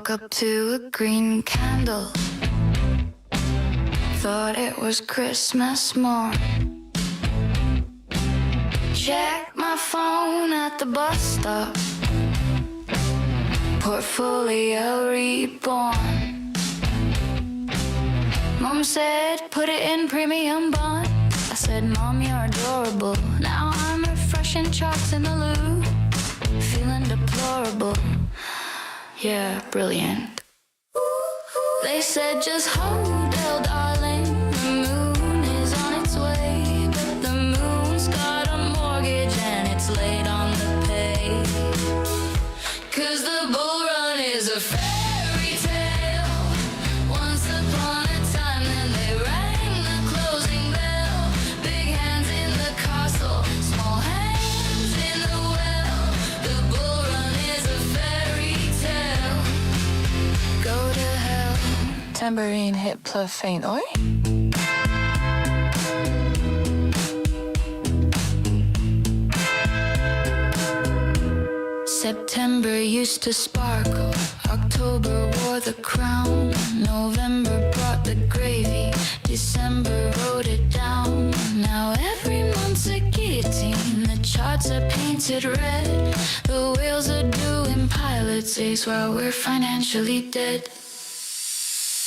woke up to a green candle. Thought it was Christmas morn. Check my phone at the bus stop. Portfolio reborn. Mom said, put it in premium bond. I said, Mom, you're adorable. Now I'm refreshing chalks in the loo. Feeling deplorable. Yeah, brilliant. They said, just hold still, darling. The moon is on its way. But the moon's got a mortgage and it's late on the pay. 'Cause the bull run is a fairy tale. Once upon a time, then they rang the closing bell. Big hands in the castle, small hands in the well. The bull run is a fairy tale. Go to hell. Tambourine hit plus faint, oi? September used to sparkle, October wore the crown, November brought the gravy, December wrote it down. Now every month's a guillotine, the charts are painted red, the whales are doing pilot's ace while we're financially dead.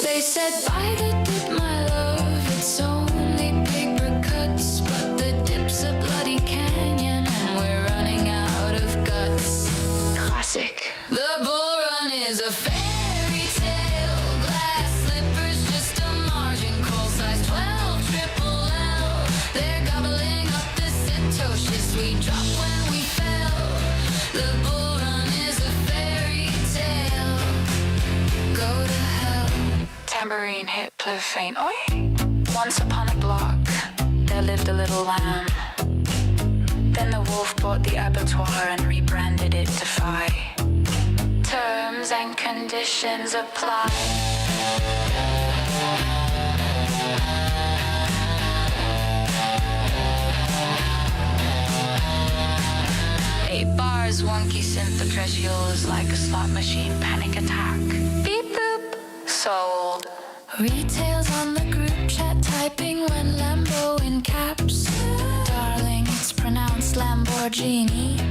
They said, buy the dip, my love, it's only paper cuts, but the dip's a bloody canyon and we're running out of guts. Classic. The bull run is a fairy tale. Glass slippers, just a margin call, size 12 triple L. They're gobbling up the Satoshis we dropped when we fell. The bull run is a fairy tale. Go to hell. Tambourine hit plus faint, oi? Once upon a block, there lived a little lamb. Then the wolf bought the abattoir and rebranded it to Fi. Terms and conditions apply. 8 bars, wonky synth, the treasure is like a slot machine, panic attack. Beep boop, sold. Retails on the group chat, typing when Lambo in caps. Darling, it's pronounced Lamborghini.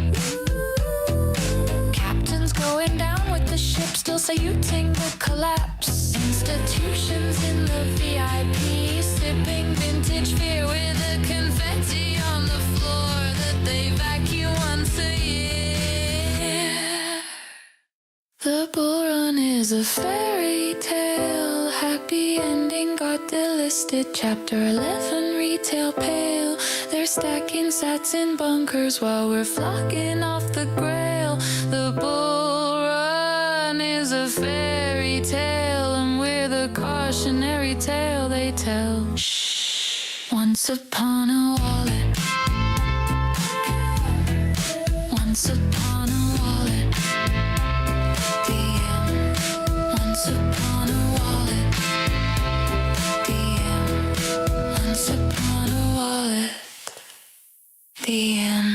Captain's going down with the ship, still saluting the collapse. Institutions in the VIP, sipping vintage beer with the confetti on the floor that they vacuum once a year. The bull run is a fairy tale. Happy ending got delisted. Chapter 11, retail pale. They're stacking sats in bunkers while we're flocking off the grail. The bull run is a fairy tale, and we're the cautionary tale they tell. Shh. Once upon a wallet. Once upon a wallet. DM. Once upon a wallet. DM. Once upon a wallet. The end.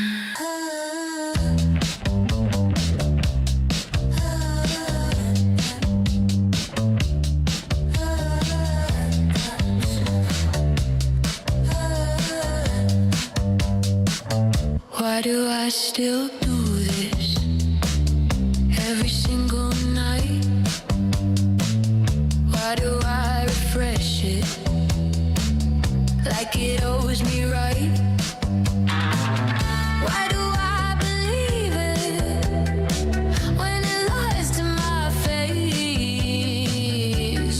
Why do I still do this every single night? Why do I refresh it like it owes me right? Why do I believe it when it lies to my face?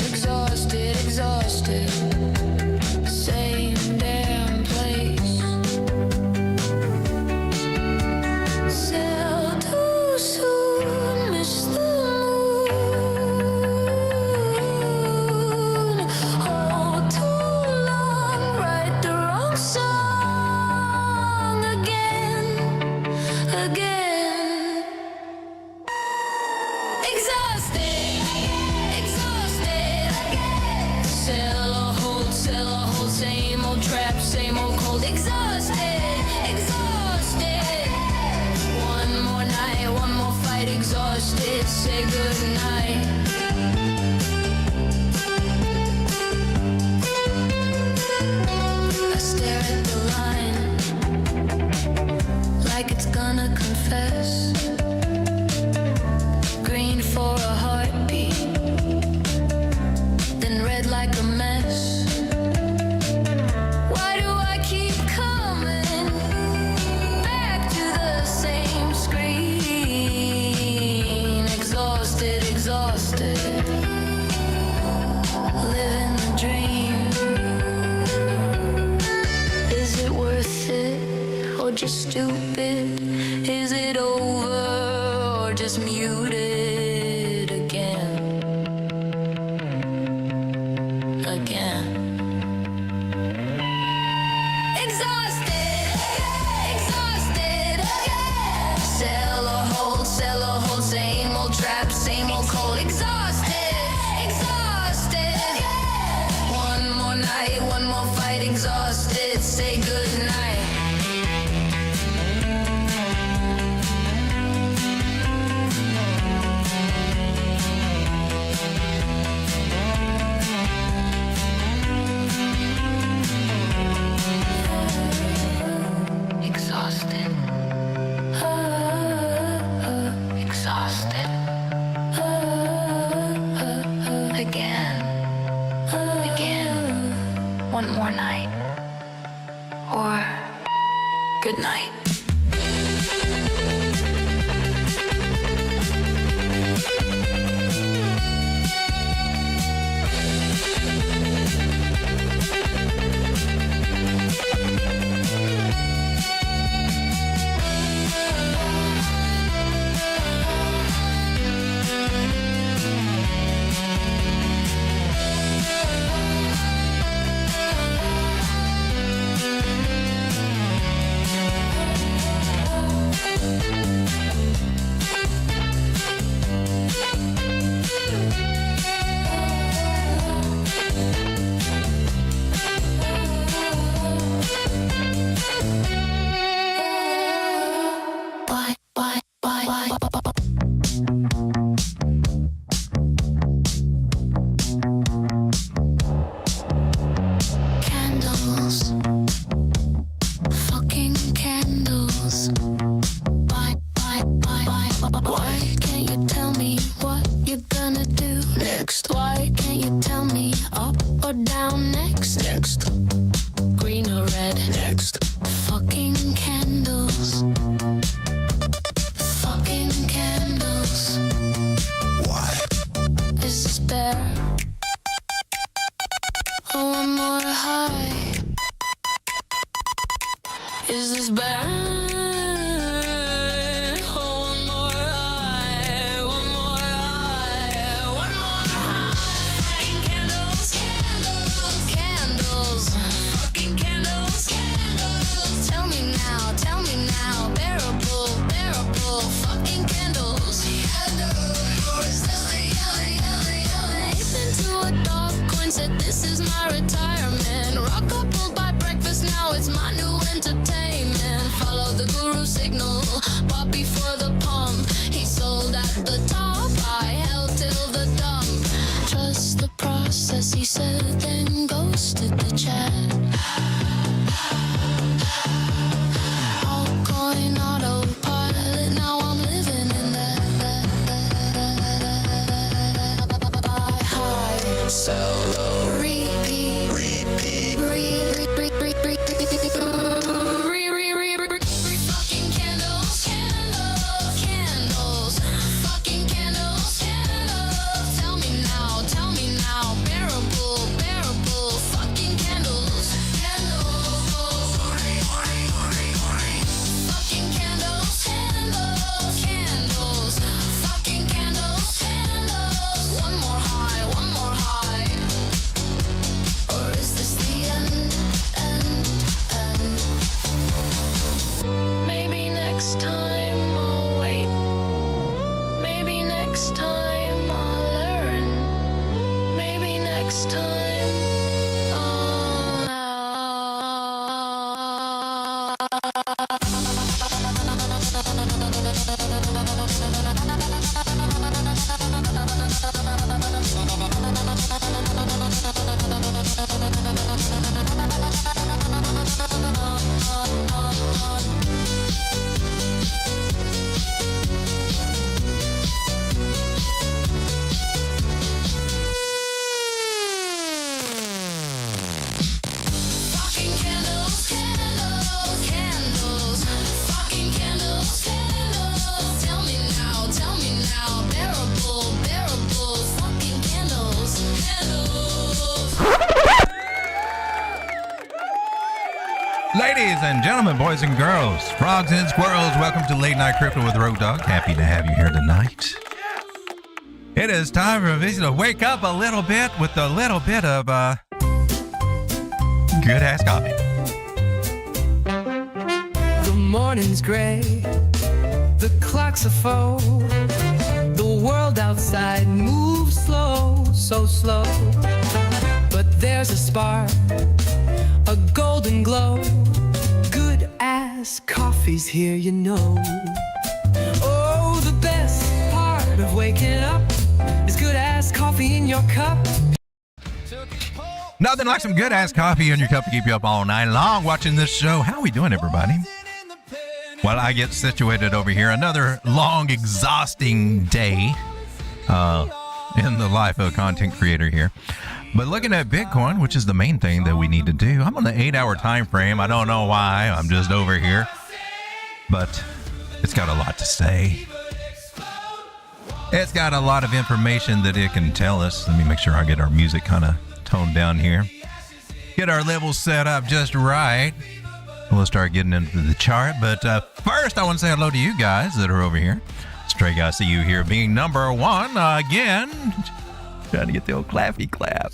Exhausted, exhausted, same damn place. Sell too soon, miss the moon. Hold too long, write the wrong song again, again. Exhausted, exhausted. Sell or hold, same old trap, same old cold. Exhausted, exhausted. One more night, one more fight. Exhausted, say goodnight. gonna confess. Green for a heartbeat, then red like a mess. Why do I keep coming back to the same screen? Exhausted, exhausted, living the dream. Is it worth it or just stupid? Is it over or just muted again? Again. Exhausted, exhausted, sell or hold, same old trap, same old cold. Exhausted, exhausted, one more night, one more fight. Exhausted, say good night. Exhausted, exhausted, again, again, one more night, or good night. Candles, fucking candles. Why can't you tell me what you're gonna do next? Why can't you tell me up or down next? Next, green or red? Next, fucking candles, fucking candles. Why? Is this better? Oh, one more high. Is this better? Said this is my retirement. Rock coupled by breakfast, now it's my new entertainment. Follow the guru signal, bought before the pump. He sold at the top, I held till the dump. Trust the process, he said, then ghosted the chat. Altcoin autopilot, now I'm living in that. High, sell low, repeat, repeat, fucking candles, candles, candles, fucking candles, candles. Tell me now, bearable, bearable, fucking candles. and gentlemen, boys and girls, frogs and squirrels, welcome to Late Night Crypto with Road Dogg. Happy to have you here tonight. It is time for me to wake up a little bit with a little bit of good ass coffee. The morning's gray, the clocks are full, the world outside moves slow, so slow. But there's a spark, a golden glow, good ass coffee's here, you know. Oh, the best part of waking up is good ass coffee in your cup. Nothing like some good ass coffee in your cup to keep you up all night long watching this show. How we doing, everybody? While I get situated over here, another long, exhausting day in the life of a content creator here. But looking at Bitcoin, which is the main thing that we need to do, I'm on the 8-hour time frame. I don't know why. I'm just over here. But it's got a lot to say. It's got a lot of information that it can tell us. Let me make sure I get our music kind of toned down here. Get our levels set up just right. We'll start getting into the chart. But first, I want to say hello to you guys that are over here. Stray Guy, see you here being number one again. Trying to get the old clappy clap.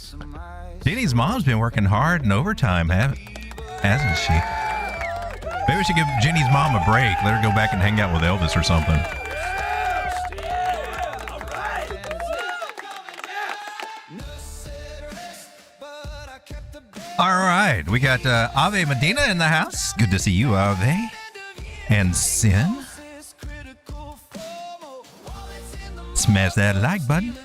Jeannie's mom's been working hard and overtime, hasn't she? Maybe we should give Jeannie's mom a break. Let her go back and hang out with Elvis or something. All right, we got Ave Medina in the house. Good to see you, Ave. And Sin. Smash that like button.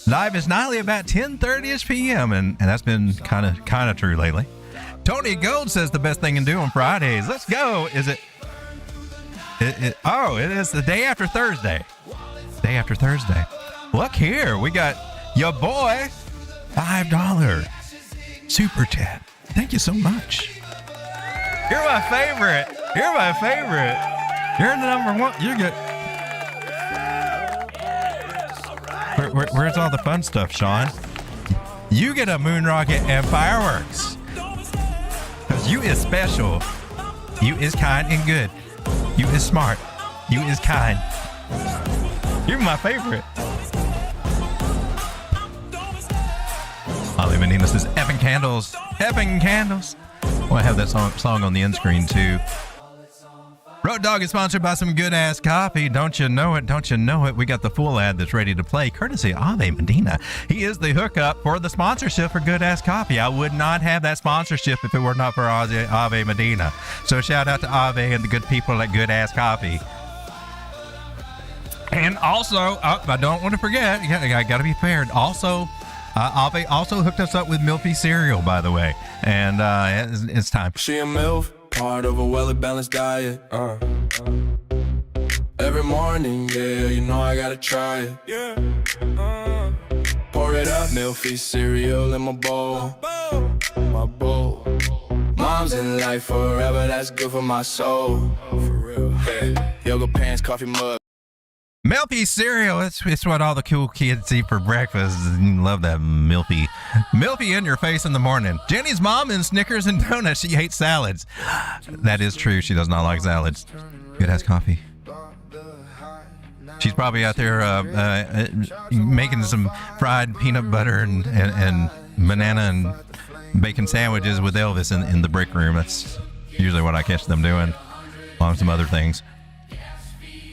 Live is nightly about 10:30ish p.m. and that's been kind of true lately. Tony Gold says the best thing to do on Fridays. Let's go. Is it? Oh, it is the day after Thursday. Day after Thursday. Look here, we got your boy $5 super chat. Thank you so much. You're my favorite. You're my favorite. You're the number one. You're good. Where's all the fun stuff, Sean? You get a moon rocket and fireworks. Because you is special. You is kind and good. You is smart. You is kind. You're my favorite. Ollie Menina says, effing candles. Effing candles. Well, I have that song on the end screen, too. Road Dogg is sponsored by some good-ass coffee. Don't you know it? Don't you know it? We got the full ad that's ready to play, courtesy of Ave Medina. He is the hookup for the sponsorship for good-ass coffee. I would not have that sponsorship if it were not for Ave Medina. So shout out to Ave and the good people at Good-Ass Coffee. And also, I don't want to forget, I got to be fair. Also, Ave also hooked us up with Milky cereal, by the way. And it's time. She a MILF. Part of a well-balanced diet, Every morning, yeah, you know I gotta try it, yeah, Pour it up, milky cereal in my bowl, my bowl. Mom's in life forever, that's good for my soul, for real, yeah. Yoga pants, coffee mug. Milky cereal, it's what all the cool kids eat for breakfast. Love that Milky. Milky in your face in the morning. Jenny's mom in Snickers and donuts. She hates salads. That is true. She does not like salads. Good ass coffee. She's probably out there making some fried peanut butter and banana and bacon sandwiches with Elvis in the break room. That's usually what I catch them doing, along with some other things.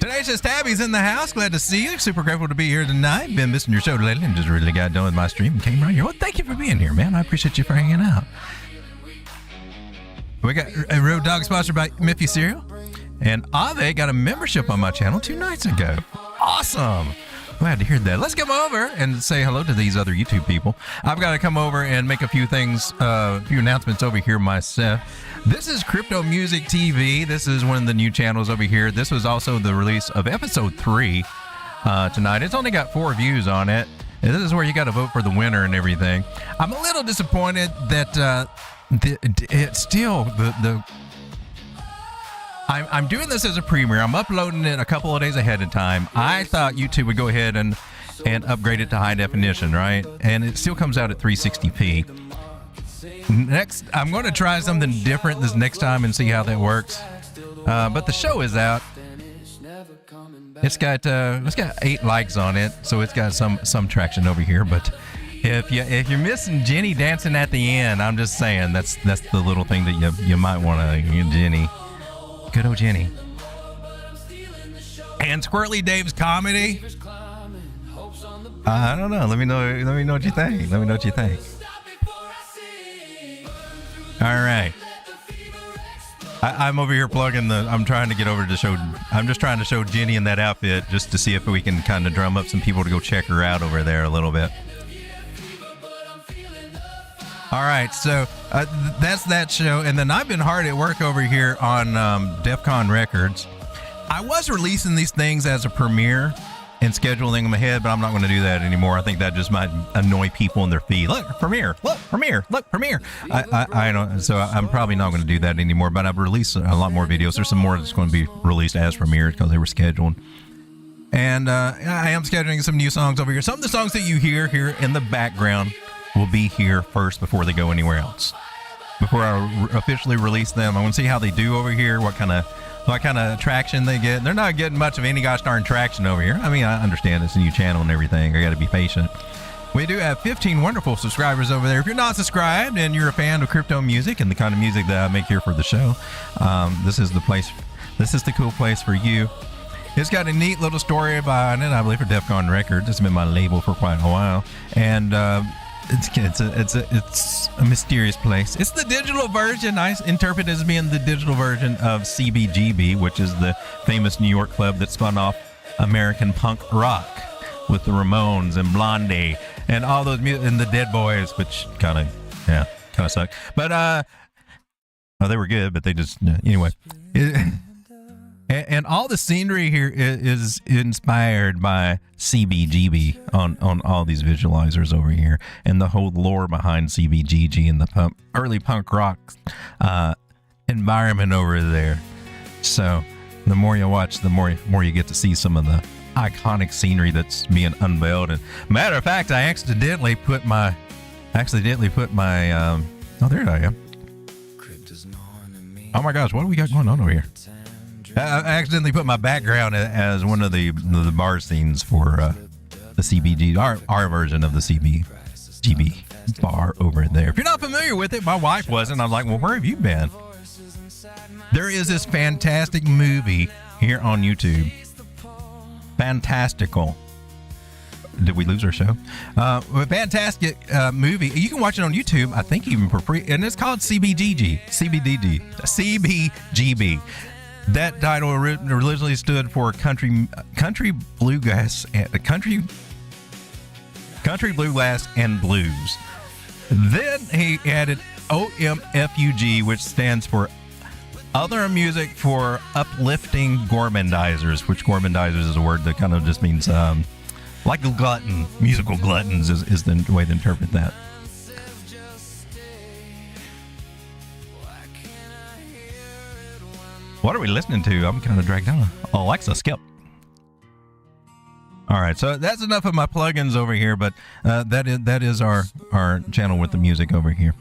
Tenacious Tabby's in the house. Glad to see you. Super grateful to be here tonight. Been missing your show lately and just really got done with my stream and came right here. Well, thank you for being here, man. I appreciate you for hanging out. We got a Road Dogg sponsored by Miffy Cereal. And Ave got a membership on my channel 2 nights ago. Awesome. Glad to hear that. Let's come over and say hello to these other YouTube people. I've got to come over and make a few things, a few announcements over here myself. This is Crypto Music TV. This is one of the new channels over here. This was also the release of episode 3 tonight. It's only got 4 views on it. And this is where you got to vote for the winner and everything. I'm a little disappointed that it's still I'm doing this as a premiere. I'm uploading it a couple of days ahead of time. I thought YouTube would go ahead and upgrade it to high definition, right? And it still comes out at 360p. next, I'm going to try something different this next time and see how that works. But the show is out. It's got 8 likes on it, so it's got some traction over here. But if you're missing Jenny dancing at the end, I'm just saying that's the little thing that you might want to, Jenny. Good old Jenny. And Squirrely Dave's comedy. I don't know. Let me know what you think. Let me know what you think. All right. I'm over here plugging I'm trying to get over to show. I'm just trying to show Jenny in that outfit just to see if we can kind of drum up some people to go check her out over there a little bit. All right, so that's that show, and then I've been hard at work over here on Defcon Records. I was releasing these things as a premiere and scheduling them ahead, but I'm not going to do that anymore. I think that just might annoy people in their feed. Look, premiere, look, premiere, look, premiere. I don't, so I'm probably not going to do that anymore, but I've released a lot more videos. There's some more that's going to be released as premieres because they were scheduled. And I am scheduling some new songs over here. Some of the songs that you hear here in the background will be here first before they go anywhere else. Before I officially release them, I want to see how they do over here, what kind of traction they get. They're not getting much of any gosh darn traction over here. I mean, I understand it's a new channel and everything. I got to be patient. We do have 15 wonderful subscribers over there. If you're not subscribed and you're a fan of crypto music and the kind of music that I make here for the show, this is the place. This is the cool place for you. It's got a neat little story behind it, I believe, for Defcon Records. It's been my label for quite a while, and it's a mysterious place. It's the digital version. I interpret it as being the digital version of CBGB, which is the famous New York club that spun off American punk rock with the Ramones and Blondie and all those and the Dead Boys, which kind of suck. But they were good, but they just anyway. And all the scenery here is inspired by CBGB on all these visualizers over here, and the whole lore behind CBGB and the early punk rock environment over there. So the more you watch, the more you get to see some of the iconic scenery that's being unveiled. And matter of fact, I accidentally put my oh, there I am. Oh my gosh, what do we got going on over here? I accidentally put my background as one of the bar scenes for the CBG, our version of the CBGB bar over there. If you're not familiar with it, my wife wasn't. I'm like, well, where have you been? There is this fantastic movie here on YouTube. Fantastical. Did we lose our show? A fantastic movie. You can watch it on YouTube, I think even for free, and it's called CBGB. That title originally stood for country bluegrass and blues. Then he added OMFUG, which stands for Other Music for Uplifting Gormandizers, which gormandizers is a word that kind of just means like a glutton. Musical gluttons is the way to interpret that. What are we listening to? I'm kind of dragged down. Alexa, skip. All right, so that's enough of my plugins over here, but that is our channel with the music over here.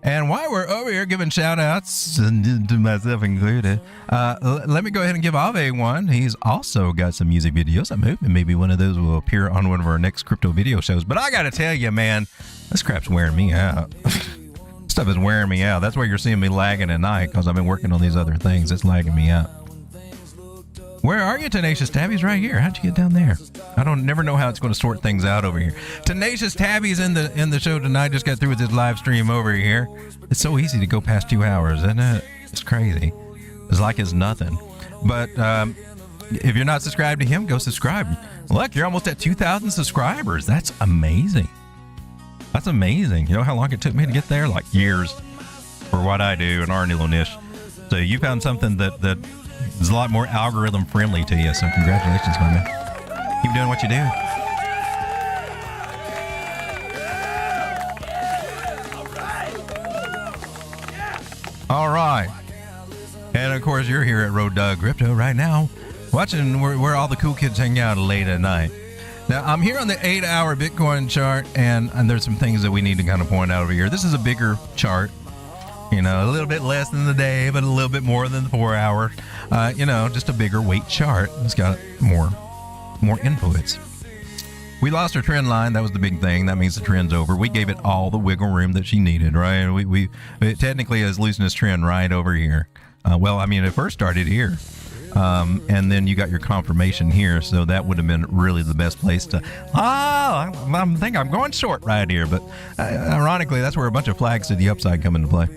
And while we're over here giving shout-outs, to myself included, let me go ahead and give Ave one. He's also got some music videos. I'm hoping maybe one of those will appear on one of our next crypto video shows. But I got to tell you, man, this crap's wearing me out. Stuff is wearing me out. That's why you're seeing me lagging at night, because I've been working on these other things. It's lagging me out. Where are you, Tenacious Tabby's right here? How'd you get down there? I never know how it's going to sort things out over here. Tenacious Tabby's in the show tonight. Just got through with his live stream over here. It's so easy to go past 2 hours, isn't it? It's crazy. It's like it's nothing. But if you're not subscribed to him, go subscribe. Look, you're almost at 2,000 subscribers. That's amazing. That's amazing. You know how long it took me to get there? Like years for what I do in our little niche. So you found something that is a lot more algorithm friendly to you. So congratulations, my man. Keep doing what you do. All right. And of course, you're here at Road Dog Crypto right now, watching where all the cool kids hang out late at night. Now, I'm here on the 8-hour Bitcoin chart, and there's some things that we need to kind of point out over here. This is a bigger chart, you know, a little bit less than the day, but a little bit more than the 4-hour. You know, just a bigger weight chart. It's got more inputs. We lost our trend line. That was the big thing. That means the trend's over. We gave it all the wiggle room that she needed, right? It technically is losing its trend right over here. Well, I mean, it first started here. And then you got your confirmation here, so that would have been really the best place to, I think I'm going short right here, but ironically, that's where a bunch of flags to the upside come into play.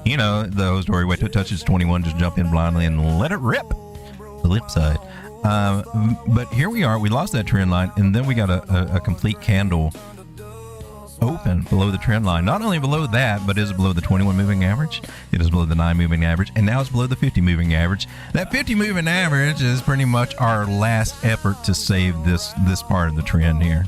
You know, the whole story, wait till it touches 21, just jump in blindly and let it rip. The lip side. But here we are, we lost that trend line, and then we got a complete candle open below the trend line. Not only below that, but it is below the 21 moving average, it is below the 9 moving average, and now it's below the 50 moving average. That 50 moving average is pretty much our last effort to save this part of the trend here.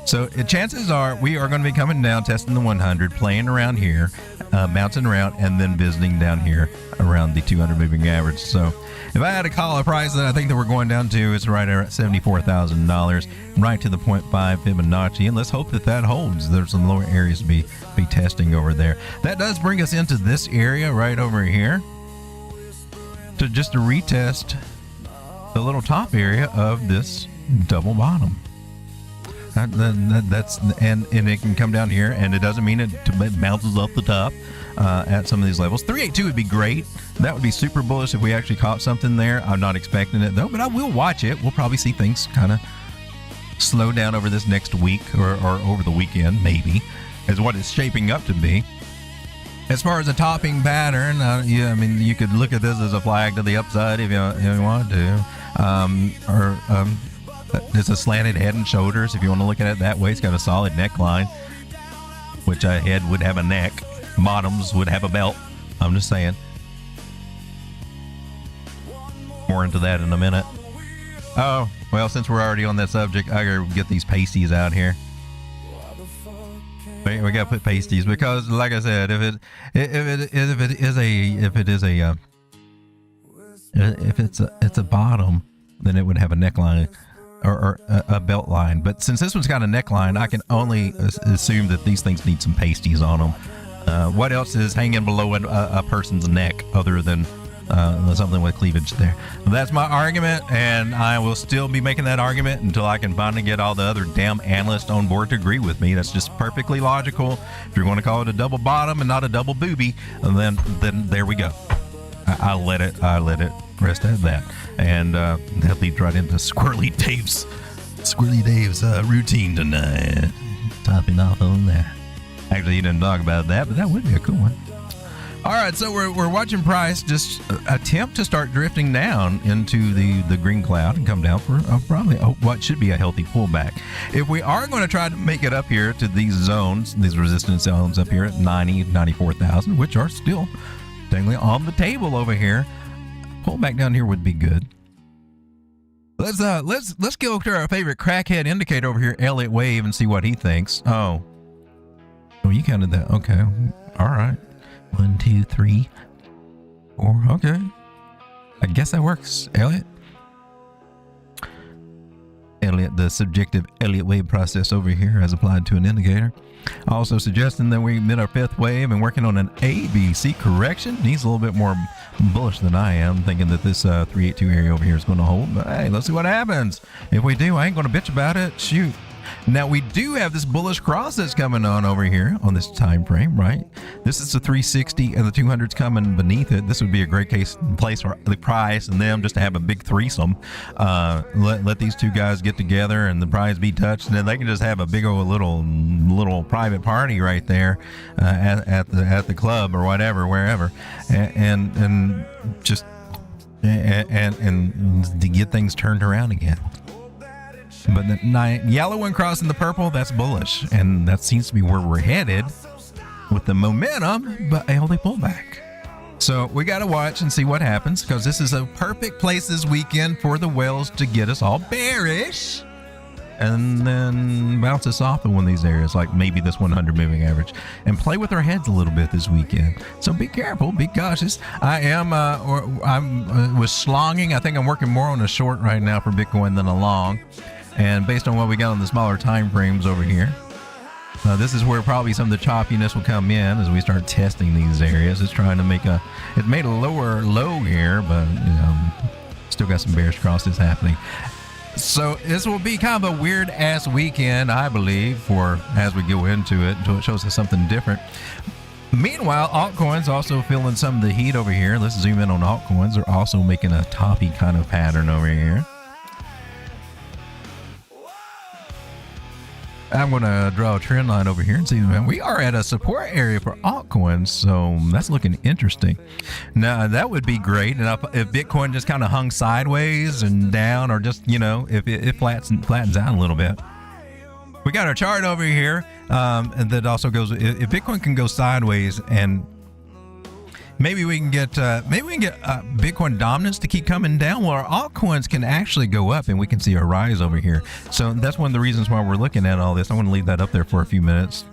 So chances are we are going to be coming down, testing the 100, playing around here, bouncing around, and then visiting down here around the 200 moving average. So if I had to call a price that I think that we're going down to, it's right at $74,000, right to the 0.5 Fibonacci, and let's hope that that holds. There's some lower areas to be testing over there. That does bring us into this area right over here to retest the little top area of this double bottom. That's and it can come down here, and it doesn't mean it bounces off the top at some of these levels. 382 would be great. That would be super bullish if we actually caught something there. I'm not expecting it though, but I will watch it. We'll probably see things kind of slow down over this next week or over the weekend, maybe, is what it's shaping up to be. As far as a topping pattern, yeah, I mean, you could look at this as a flag to the upside if you want to, it's a slanted head and shoulders if you want to look at it that way. It's got a solid neckline, which a head would have a neck, bottoms would have a belt. I'm just saying. More into that in a minute. Oh, well, since we're already on that subject, I gotta get these pasties out here. We gotta put pasties because, like I said, if it's a bottom, then it would have a neckline or a belt line. But since this one's got a neckline, I can only assume that these things need some pasties on them. What else is hanging below a person's neck other than something with cleavage there? That's my argument, and I will still be making that argument until I can finally get all the other damn analysts on board to agree with me. That's just perfectly logical. If you're going to call it a double bottom and not a double booby, then there we go. I'll let it rest at that. And that leads right into Squirrely Dave's routine tonight. Topping off on that. Actually, he didn't talk about that, but that would be a cool one. All right, so we're watching price just attempt to start drifting down into the green cloud and come down for probably what should be a healthy pullback. If we are going to try to make it up here to these zones, these resistance zones up here at 94,000, which are still technically on the table over here, pull back down here would be good. Let's go to our favorite crackhead indicator over here, Elliott Wave, and see what he thinks. Oh, you counted that. Okay, all right. 1, 2, 3, 4. Okay, I guess that works, Elliott. The subjective Elliott wave process over here as applied to an indicator. Also suggesting that we mid our fifth wave and working on an ABC correction. He's a little bit more bullish than I am, thinking that this 382 area over here is going to hold. But hey, let's see what happens. If we do, I ain't going to bitch about it. Shoot. Now we do have this bullish cross that's coming on over here on this time frame, right? This is the 360 and the 200's coming beneath it. This would be a great place for the price and them just to have a big threesome. Let these two guys get together and the prize be touched, and then they can just have a big old little private party right there at the club or whatever, wherever, and just to get things turned around again. But the yellow one crossing the purple, that's bullish. And that seems to be where we're headed with the momentum, but a healthy pullback. So we got to watch and see what happens, because this is a perfect place this weekend for the whales to get us all bearish. and then bounces off in one of these areas, like maybe this 100 moving average, and play with our heads a little bit this weekend. So be careful, be cautious. I'm was slonging. I think I'm working more on a short right now for Bitcoin than a long, and based on what we got on the smaller time frames over here, this is where probably some of the choppiness will come in as we start testing these areas. It's trying to make it made a lower low here, but still got some bearish crosses happening. So this will be kind of a weird ass weekend, I believe, for as we go into it until it shows us something different. Meanwhile, altcoins also feeling some of the heat over here. Let's zoom in on altcoins. They're also making a toppy kind of pattern over here. I'm going to draw a trend line over here and see, man, we are at a support area for altcoins, so that's looking interesting. Now, that would be great. And if Bitcoin just kind of hung sideways and down, or just, you know, if it flattens out a little bit. We got our chart over here, and that also goes, if Bitcoin can go sideways, and maybe we can get Bitcoin dominance to keep coming down. Well, our altcoins can actually go up, and we can see a rise over here. So that's one of the reasons why we're looking at all this. I want to leave that up there for a few minutes.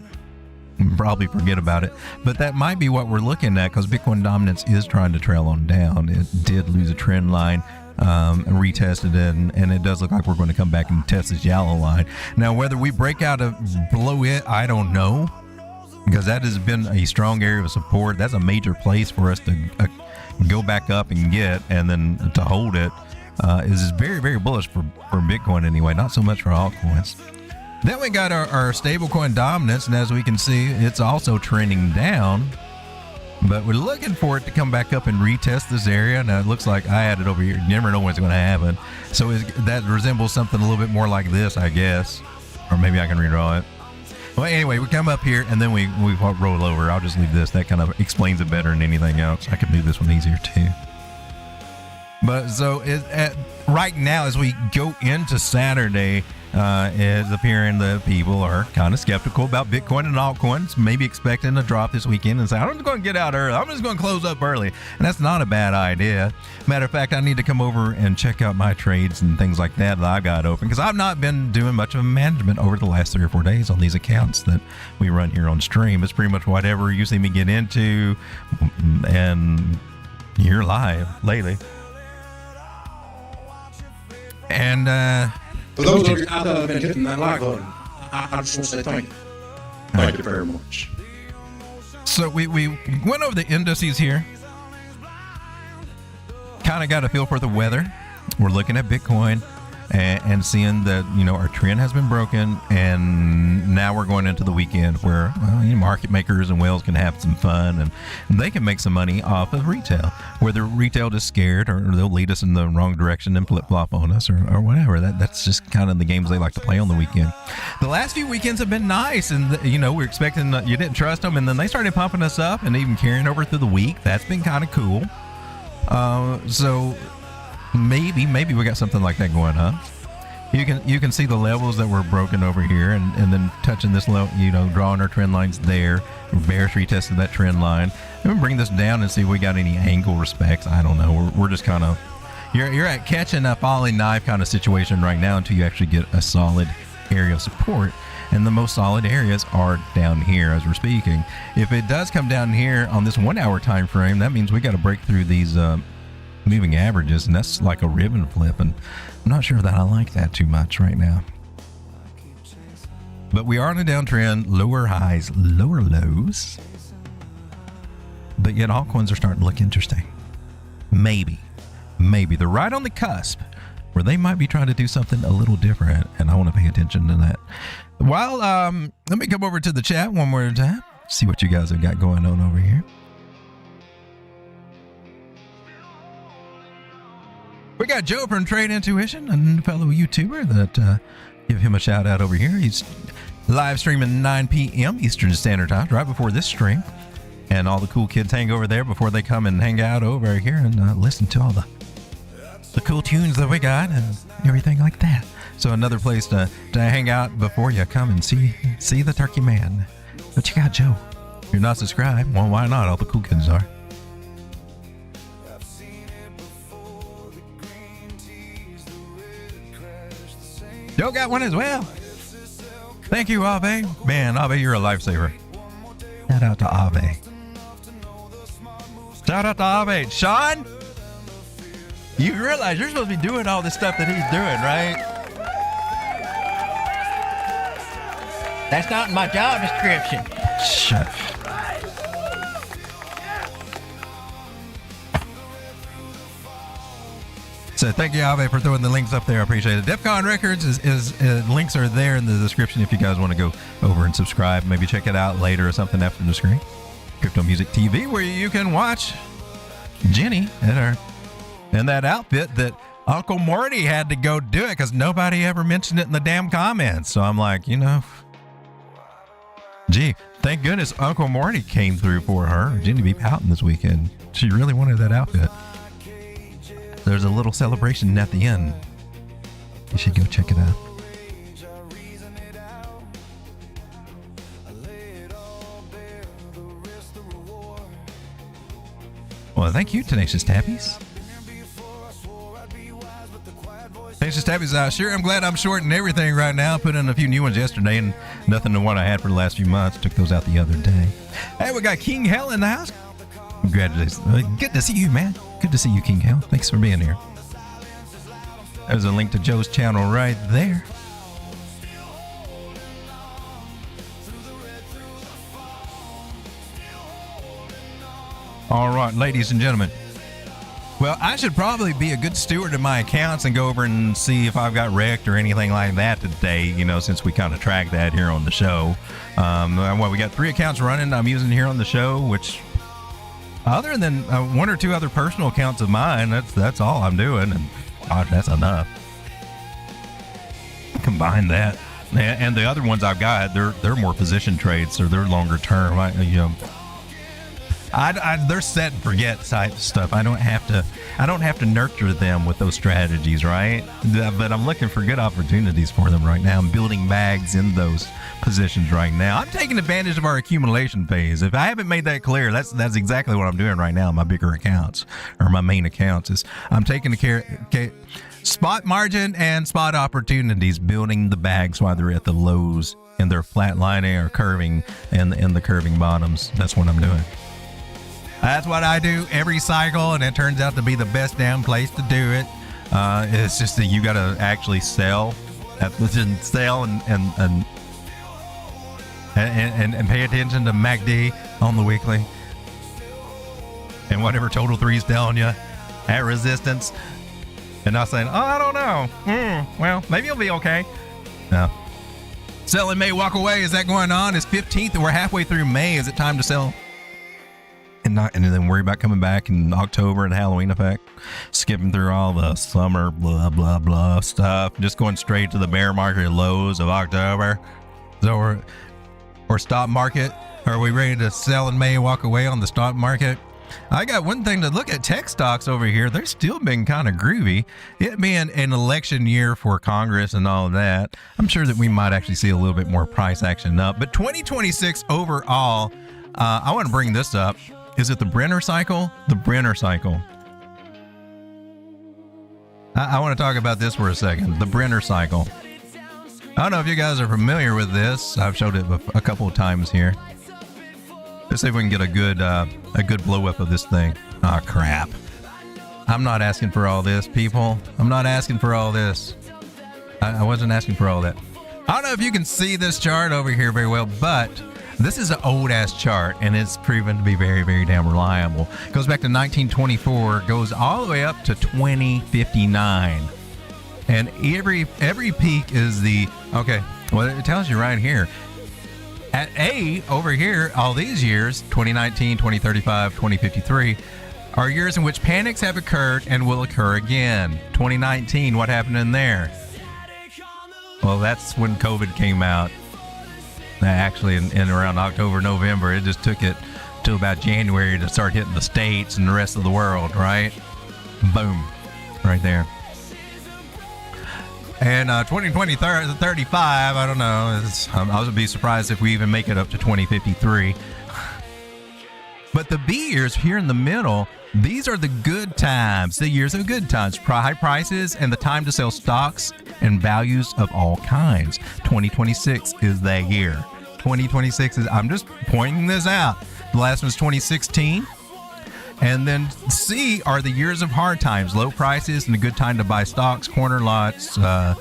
Probably forget about it, but that might be what we're looking at, because Bitcoin dominance is trying to trail on down. It did lose a trend line, and retested it, and it does look like we're going to come back and test this yellow line. Now, whether we break out below it, I don't know, because that has been a strong area of support. That's a major place for us to go back up and get, and then to hold it is very, very bullish for Bitcoin anyway, not so much for altcoins. Then we got our stablecoin dominance, and as we can see, it's also trending down, but we're looking for it to come back up and retest this area. Now, it looks like I had it over here. You never know what's going to happen. So that resembles something a little bit more like this, I guess, or maybe I can redraw it. Well, anyway, we come up here, and then we roll over. I'll just leave this. That kind of explains it better than anything else. I could move this one easier, too. But so right now, as we go into Saturday, it's appearing that people are kind of skeptical about Bitcoin and altcoins, maybe expecting a drop this weekend and say, I'm just going to get out early. I'm just going to close up early. And that's not a bad idea. Matter of fact, I need to come over and check out my trades and things like that I've got open, because I've not been doing much of management over the last 3 or 4 days on these accounts that we run here on stream. It's pretty much whatever you see me get into, and you're live lately. And for those of you out there that have been hitting that like button, I just want to say thank you. Thank you very much. So we went over the indices here. Kind of got a feel for the weather. We're looking at Bitcoin and seeing that, you know, our trend has been broken, and now we're going into the weekend where, well, you know, market makers and whales can have some fun, and they can make some money off of retail, whether retail is scared or they'll lead us in the wrong direction and flip-flop on us or whatever. That's just kind of the games they like to play on the weekend. The last few weekends have been nice, and you know, we're expecting you didn't trust them, and then they started pumping us up and even carrying over through the week. That's been kind of cool. So maybe we got something like that going on. You can see the levels that were broken over here, and then touching this level, you know, drawing our trend lines there. Bearish retested that trend line. Let me bring this down and see if we got any angle respects. I don't know. We're just kind of, you're at catching a falling knife kind of situation right now until you actually get a solid area of support. And the most solid areas are down here as we're speaking. If it does come down here on this 1 hour time frame, that means we got to break through these moving averages, and that's like a ribbon flip, and I'm not sure that I like that too much right now. But we are on a downtrend, lower highs, lower lows, but yet altcoins are starting to look interesting. Maybe they're right on the cusp where they might be trying to do something a little different, and I want to pay attention to that. Well, let me come over to the chat one more time, see what you guys have got going on over here. We got Joe from Trade Intuition, a fellow YouTuber that give him a shout out over here. He's live streaming 9 p.m. Eastern Standard Time, right before this stream. And all the cool kids hang over there before they come and hang out over here and listen to all the cool tunes that we got and everything like that. So another place to hang out before you come and see the Turkey Man. What you got, Joe? If you're not subscribed, well, why not? All the cool kids are. Joe got one as well. Thank you, Ave. Man, Ave, you're a lifesaver. Shout out to Ave. Shout out to Ave. Sean, you realize you're supposed to be doing all this stuff that he's doing, right? That's not in my job description. Shut up. So thank you, Ave, for throwing the links up there. I appreciate it. Defcon Records is links are there in the description if you guys want to go over and subscribe. Maybe check it out later or something after the screen. Crypto Music TV, where you can watch Jenny in that outfit that Uncle Morty had to go do it because nobody ever mentioned it in the damn comments. So I'm like, gee, thank goodness Uncle Morty came through for her. Jenny be pouting this weekend. She really wanted that outfit. There's a little celebration at the end. You should go check it out. Well, thank you, Tenacious Tabbies. Tenacious Tabbies, sure, I'm glad I'm shorting everything right now. Put in a few new ones yesterday and nothing to what I had for the last few months. Took those out the other day. Hey, we got King Hell in the house. Congratulations. Good to see you, man. Good to see you, King Hell. Thanks for being here. There's a link to Joe's channel right there. All right, ladies and gentlemen. Well, I should probably be a good steward of my accounts and go over and see if I've got wrecked or anything like that today, since we kind of track that here on the show. We got 3 accounts running I'm using here on the show, which other than 1 or 2 other personal accounts of mine, that's all I'm doing, and God, that's enough. Combine that, and the other ones I've got, they're more position trades, so they're longer term. They're set and forget type stuff. I don't have to nurture them with those strategies, right? But I'm looking for good opportunities for them right now. I'm building bags in those positions right now. I'm taking advantage of our accumulation phase. If I haven't made that clear, that's exactly what I'm doing right now. My bigger accounts or my main accounts is I'm taking spot margin and spot opportunities, building the bags while they're at the lows and they're flatlining or curving and the curving bottoms. That's what I'm doing. That's what I do every cycle, and it turns out to be the best damn place to do it. It's just that you got to actually sell, sell and pay attention to MACD on the weekly, and whatever Total 3 is telling you at resistance, and not saying, "Oh, I don't know. Well, maybe you'll be okay." No. Sell in May, walk away. Is that going on? It's 15th, and we're halfway through May. Is it time to sell? And then worry about coming back in October and Halloween effect, skipping through all the summer blah blah blah stuff, just going straight to the bear market lows of October. So or stock market. Are we ready to sell in May, walk away on the stock market? I got one thing to look at. Tech stocks over here, they're still being kind of groovy. It being an election year for Congress and all of that, I'm sure that we might actually see a little bit more price action up. But 2026 overall, I want to bring this up. Is it the Brenner cycle? The Brenner cycle. I want to talk about this for a second. The Brenner cycle. I don't know if you guys are familiar with this. I've showed it a couple of times here. Let's see if we can get a good blow up of this thing. Oh, crap. I'm not asking for all this, people. I'm not asking for all this. I wasn't asking for all that. I don't know if you can see this chart over here very well, but this is an old ass chart, and it's proven to be very, very damn reliable. It goes back to 1924, goes all the way up to 2059, and every peak is it tells you right here. At A over here, all these years, 2019, 2035, 2053, are years in which panics have occurred and will occur again. 2019, what happened in there? Well, that's when COVID came out. Actually, in around October, November, it just took it to about January to start hitting the States and the rest of the world, right? Boom. Right there. And 2020, 35, I don't know. I would be surprised if we even make it up to 2053. But the B years here in the middle, these are the good times, the years of good times. High prices and the time to sell stocks and values of all kinds. 2026 is that year. 2026 is, I'm just pointing this out. The last one's 2016. And then C are the years of hard times, low prices, and a good time to buy stocks, corner lots, a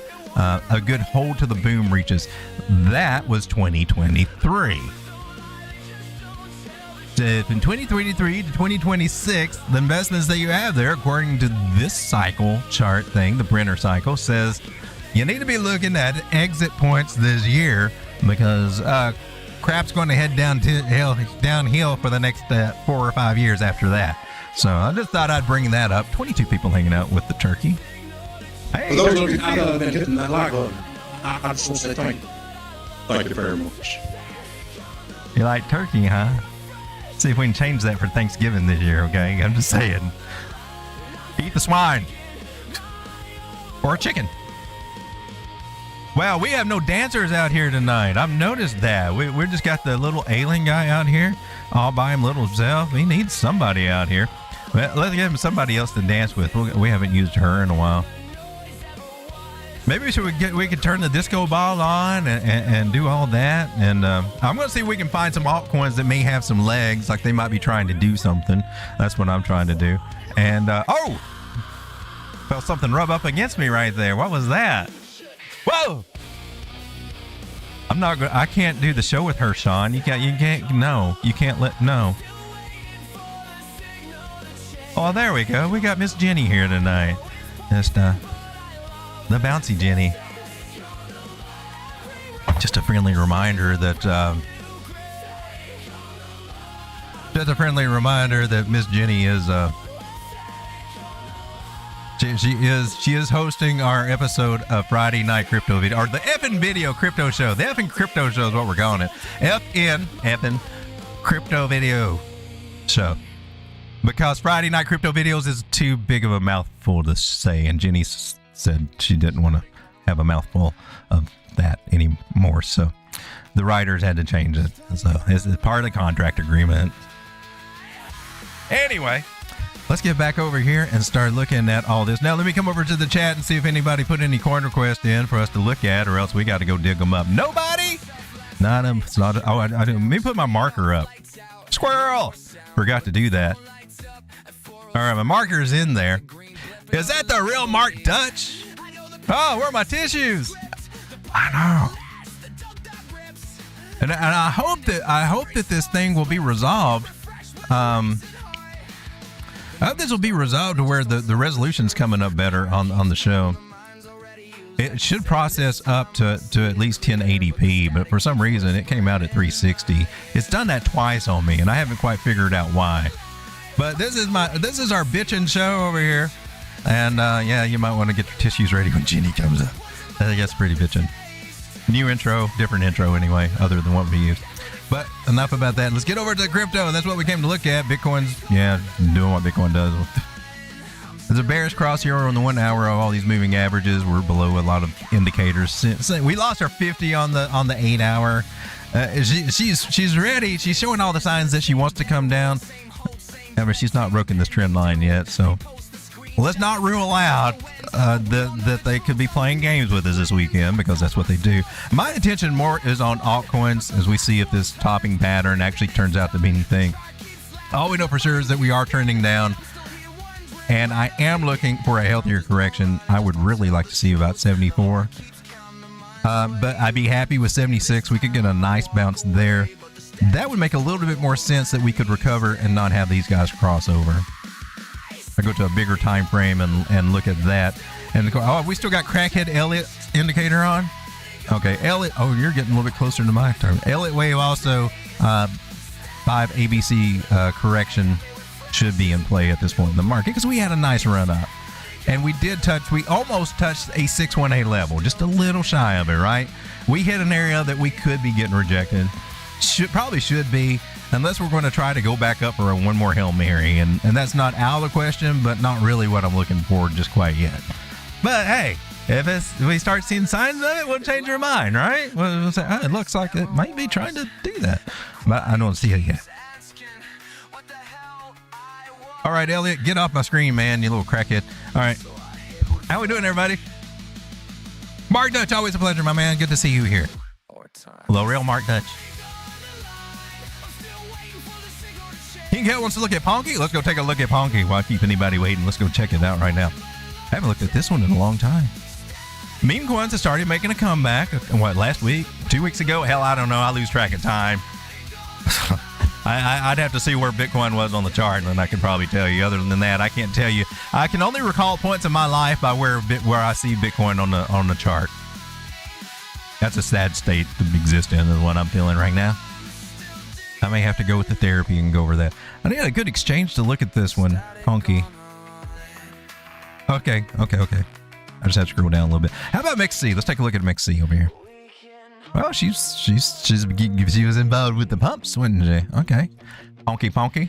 good hold to the boom reaches. That was 2023. So from 2023 to 2026, the investments that you have there, according to this cycle chart thing, the Brenner cycle, says you need to be looking at exit points this year because crap's going to head downhill for the next 4 or 5 years after that. So I just thought I'd bring that up. 22 people hanging out with the turkey. Hey, For those of you that have been hitting that like button, I just want to say thank you. Thank you very much. you like turkey, huh? See if we can change that for Thanksgiving this year, okay? I'm just saying. Eat the swine. Or a chicken. Wow, we have no dancers out here tonight. I've noticed that. We just got the little alien guy out here all by himself. He needs somebody out here. Well, let's give him somebody else to dance with. We haven't used her in a while. Maybe we could turn the disco ball on and do all that. And I'm going to see if we can find some altcoins that may have some legs, like they might be trying to do something. That's what I'm trying to do. And, felt something rub up against me right there. What was that? Whoa! I can't do the show with her, Sean. You can't, no. You can't no. Oh, there we go. We got Miss Jenny here tonight. Just, the bouncy Jenny. Just a friendly reminder that Miss Jenny is she is hosting our episode of Friday Night Crypto Video, or the effing video crypto show. The effing crypto show is what we're calling it. effing crypto video show. Because Friday Night Crypto Videos is too big of a mouthful to say, and Jenny said she didn't want to have a mouthful of that anymore, so the writers had to change it. So it's part of the contract agreement. Anyway, let's get back over here and start looking at all this. Now, let me come over to the chat and see if anybody put any coin requests in for us to look at, or else we got to go dig them up. Nobody? Not him. It's not. Oh, I didn't. Let me put my marker up. Squirrel! Forgot to do that. All right, my marker's in there. Is that the real Mark Dutch? Oh, where are my tissues? I know. And I hope that this thing will be resolved. I hope this will be resolved to where the resolution's coming up better on the show. It should process up to at least 1080p, but for some reason it came out at 360. It's done that twice on me, and I haven't quite figured out why. But this is our bitchin' show over here. And yeah, you might want to get your tissues ready when Jenny comes up. I think that's pretty bitchin'. New intro, different intro anyway, other than what we used. But enough about that. Let's get over to the crypto. That's what we came to look at. Bitcoin's, yeah, doing what Bitcoin does. There's a bearish cross here on the 1 hour of all these moving averages. We're below a lot of indicators. We lost our 50 on the 8 hour. She's ready. She's showing all the signs that she wants to come down. However, she's not broken this trend line yet, so let's not rule out that they could be playing games with us this weekend, because that's what they do. My attention more is on altcoins as we see if this topping pattern actually turns out to be anything. All we know for sure is that we are trending down, and I am looking for a healthier correction. I would really like to see about 74, but I'd be happy with 76. We could get a nice bounce there. That would make a little bit more sense that we could recover and not have these guys cross over. I go to a bigger time frame and look at that. And we still got crackhead Elliott indicator on. Okay, Elliott. Oh, you're getting a little bit closer to my term. Elliott wave also 5 ABC correction should be in play at this point in the market, because we had a nice run up, and we almost touched a 618 level, just a little shy of it, right? We hit an area that we could be getting rejected. Probably should be, unless we're going to try to go back up for one more Hail Mary, and that's not out of the question, but not really what I'm looking for just quite yet. But hey, if we start seeing signs of it, we'll change our mind, right? We'll say, it looks like it might be trying to do that, but I don't see it yet. All right, Elliot, get off my screen, man, you little crackhead. All right, how we doing, everybody? Mark Dutch, always a pleasure, my man. Good to see you here. Hello, real Mark Dutch. King Hill wants to look at Ponky. Let's go take a look at Ponky. Why keep anybody waiting? Let's go check it out right now. I haven't looked at this one in a long time. Meme coins have started making a comeback. What, last week? 2 weeks ago? Hell, I don't know. I lose track of time. I'd have to see where Bitcoin was on the chart, and then I could probably tell you. Other than that, I can't tell you. I can only recall points in my life by where I see Bitcoin on the chart. That's a sad state to exist in, is what I'm feeling right now. I may have to go with the therapy and go over that. I need a good exchange to look at this one, Ponky. Okay. I just have to scroll down a little bit. How about MXC? Let's take a look at MXC over here. Well, she was involved with the pumps, wasn't she? Okay. Ponky.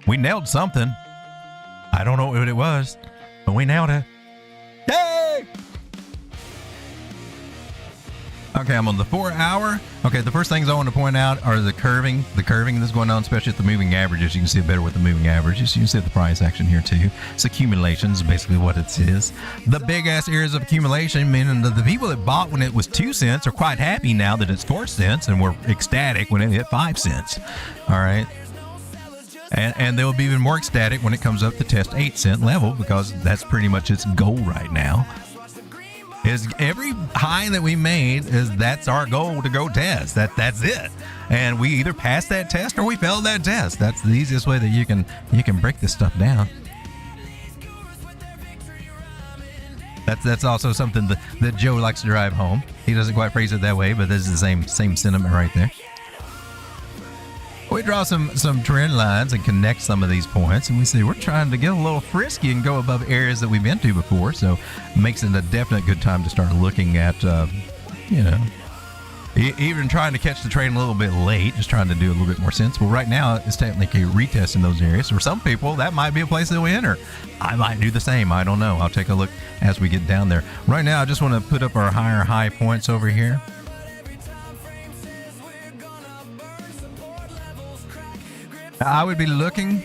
We nailed something. I don't know what it was, but we nailed it. Yay! Okay, I'm on the 4 hour. Okay, the first things I want to point out are the curving that's going on, especially at the moving averages. You can see it better with the moving averages. You can see the price action here too. It's accumulation is basically what it is. The big ass areas of accumulation, meaning the people that bought when it was 2 cents are quite happy now that it's 4 cents, and were ecstatic when it hit 5 cents. All right. And they'll be even more ecstatic when it comes up to test 8 cent level, because that's pretty much its goal right now. Is every high that we made that's our goal to go test. That's it. And we either pass that test or we fail that test. That's the easiest way that you can break this stuff down. That's also something that Joe likes to drive home. He doesn't quite phrase it that way, but this is the same sentiment right there. We draw some trend lines and connect some of these points, and we see we're trying to get a little frisky and go above areas that we've been to before, so it makes it a definite good time to start looking at, even trying to catch the train a little bit late, just trying to do a little bit more sense. Well, right now, it's technically retesting those areas. For some people, that might be a place that we enter. I might do the same. I don't know. I'll take a look as we get down there. Right now, I just want to put up our higher high points over here. I would be looking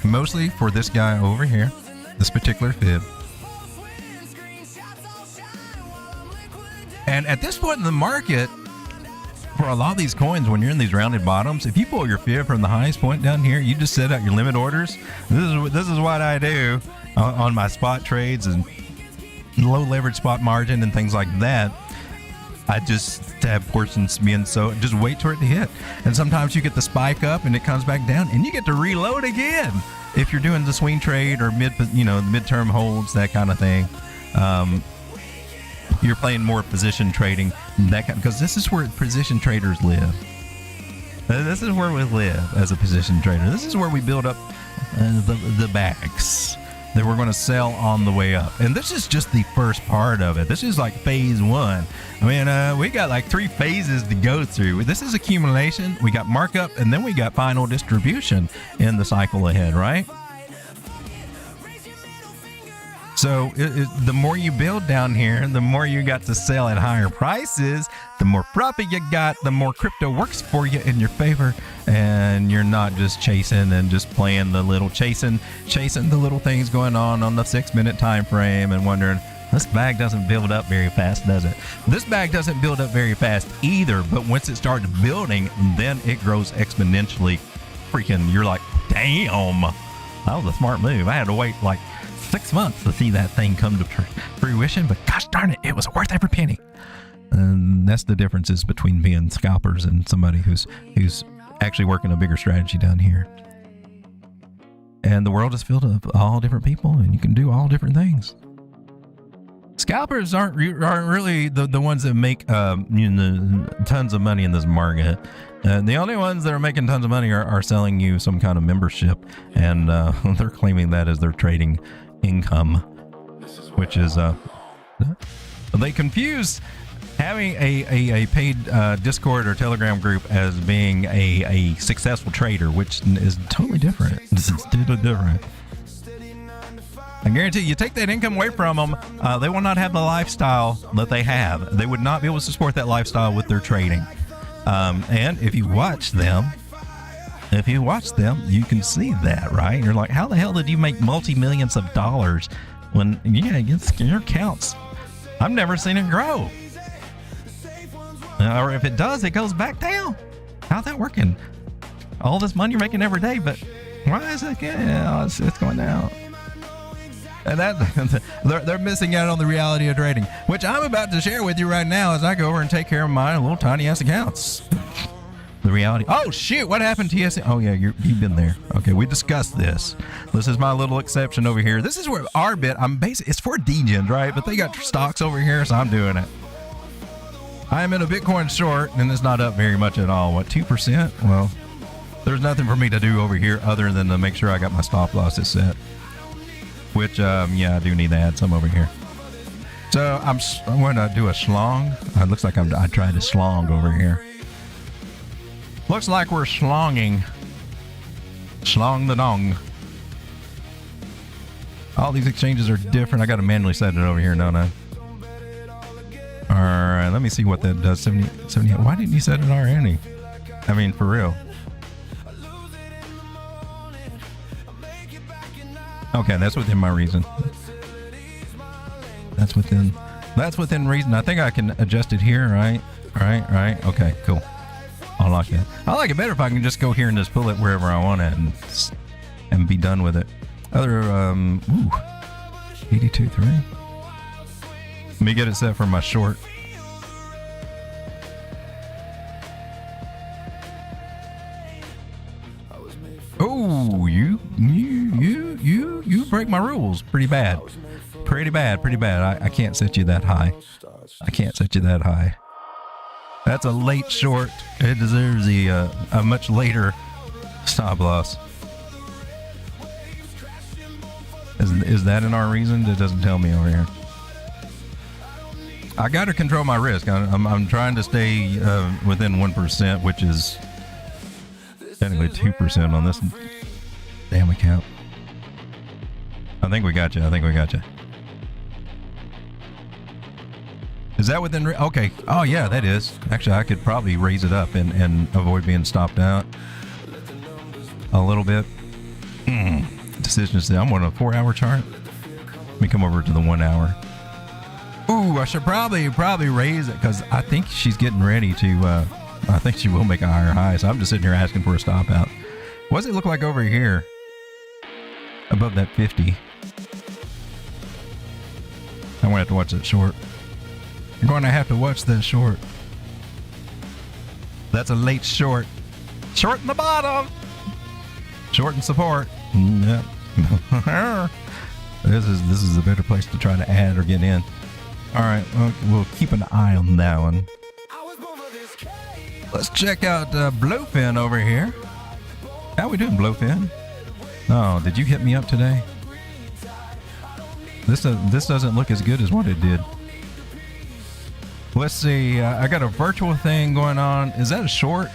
mostly for this guy over here, this particular fib. And at this point in the market, for a lot of these coins, when you're in these rounded bottoms, if you pull your fib from the highest point down here, you just set out your limit orders. This is what I do on my spot trades and low leverage spot margin and things like that. I just have portions being so, just wait for it to hit. And sometimes you get the spike up and it comes back down and you get to reload again. If you're doing the swing trade or midterm holds, that kind of thing. You're playing more position trading, because this is where position traders live. This is where we live as a position trader. This is where we build up the bags that we're going to sell on the way up. And this is just the first part of it. This is like phase 1. I mean, we got like 3 phases to go through. This is accumulation, we got markup, and then we got final distribution in the cycle ahead, right? So the more you build down here, the more you got to sell at higher prices, the more profit you got, the more crypto works for you in your favor, and you're not just chasing and just playing the little chasing the little things going on the 6-minute time frame and wondering, this bag doesn't build up very fast, does it? This bag doesn't build up very fast either, but once it starts building, then it grows exponentially. Freaking, you're like, damn, that was a smart move. I had to wait like 6 months to see that thing come to fruition, but gosh darn it, it was worth every penny. And that's the differences between being scalpers and somebody who's actually working a bigger strategy down here. And the world is filled with all different people, and you can do all different things. Scalpers aren't really the ones that make tons of money in this market. The only ones that are making tons of money are selling you some kind of membership, and they're claiming that as their trading income, which is they confuse having a paid Discord or Telegram group as being a successful trader, which is totally different. This is totally different. I guarantee you, take that income away from them, they will not have the lifestyle that they have. They would not be able to support that lifestyle with their trading. And if you watch them, you can see that, right? You're like, how the hell did you make multi-millions of dollars when, your accounts I've never seen it grow. Or if it does, it goes back down. How's that working? All this money you're making every day, but why is it? Yeah, it's going down. And that they're missing out on the reality of trading, which I'm about to share with you right now as I go over and take care of my little tiny ass accounts. The reality. Oh shoot! What happened to TSC? Oh yeah, you've been there. Okay, we discussed this. This is my little exception over here. This is where our bit. It's for degens, right? But they got stocks over here, so I'm doing it. I am in a Bitcoin short, and it's not up very much at all. What, 2%? Well, there's nothing for me to do over here other than to make sure I got my stop losses set. Which, yeah, I do need to add some over here. So I'm going to do a schlong. It looks like I tried to slong over here. Looks like we're slonging. Slong the dong. All these exchanges are different. I got to manually set it over here, don't I? All right, let me see what that does. 70. Why didn't you set it already? I mean, for real. Okay, that's within my reason. That's within reason. I think I can adjust it here, right? Right. Okay, cool. I like that. I like it better if I can just go here and just pull it wherever I want it and be done with it. Other 82.3. Let me get it set for my short. Oh, you break my rules pretty bad. Pretty bad. I can't set you that high. That's a late short. It deserves a much later stop loss. Is that in our reason? It doesn't tell me over here. I got to control my risk. I'm trying to stay within 1%, which is technically 2% on this damn account. I think we got you. Is that within? Okay. Oh yeah, that is. Actually, I could probably raise it up and avoid being stopped out a little bit. Decisions. I'm on a 4-hour chart. Let me come over to the 1 hour. Ooh, I should probably raise it because I think she's getting ready to. I think she will make a higher high. So I'm just sitting here asking for a stop out. What does it look like over here? Above that 50. I'm gonna have to watch that short. I'm going to have to watch that short. That's a late short. Short in the bottom. Short in support. Yep. This is a better place to try to add or get in. All right, we'll keep an eye on that one. Let's check out Blowfin over here. How we doing, Blowfin? Oh, did you hit me up today? This doesn't look as good as what it did. Let's see. I got a virtual thing going on. Is that a short?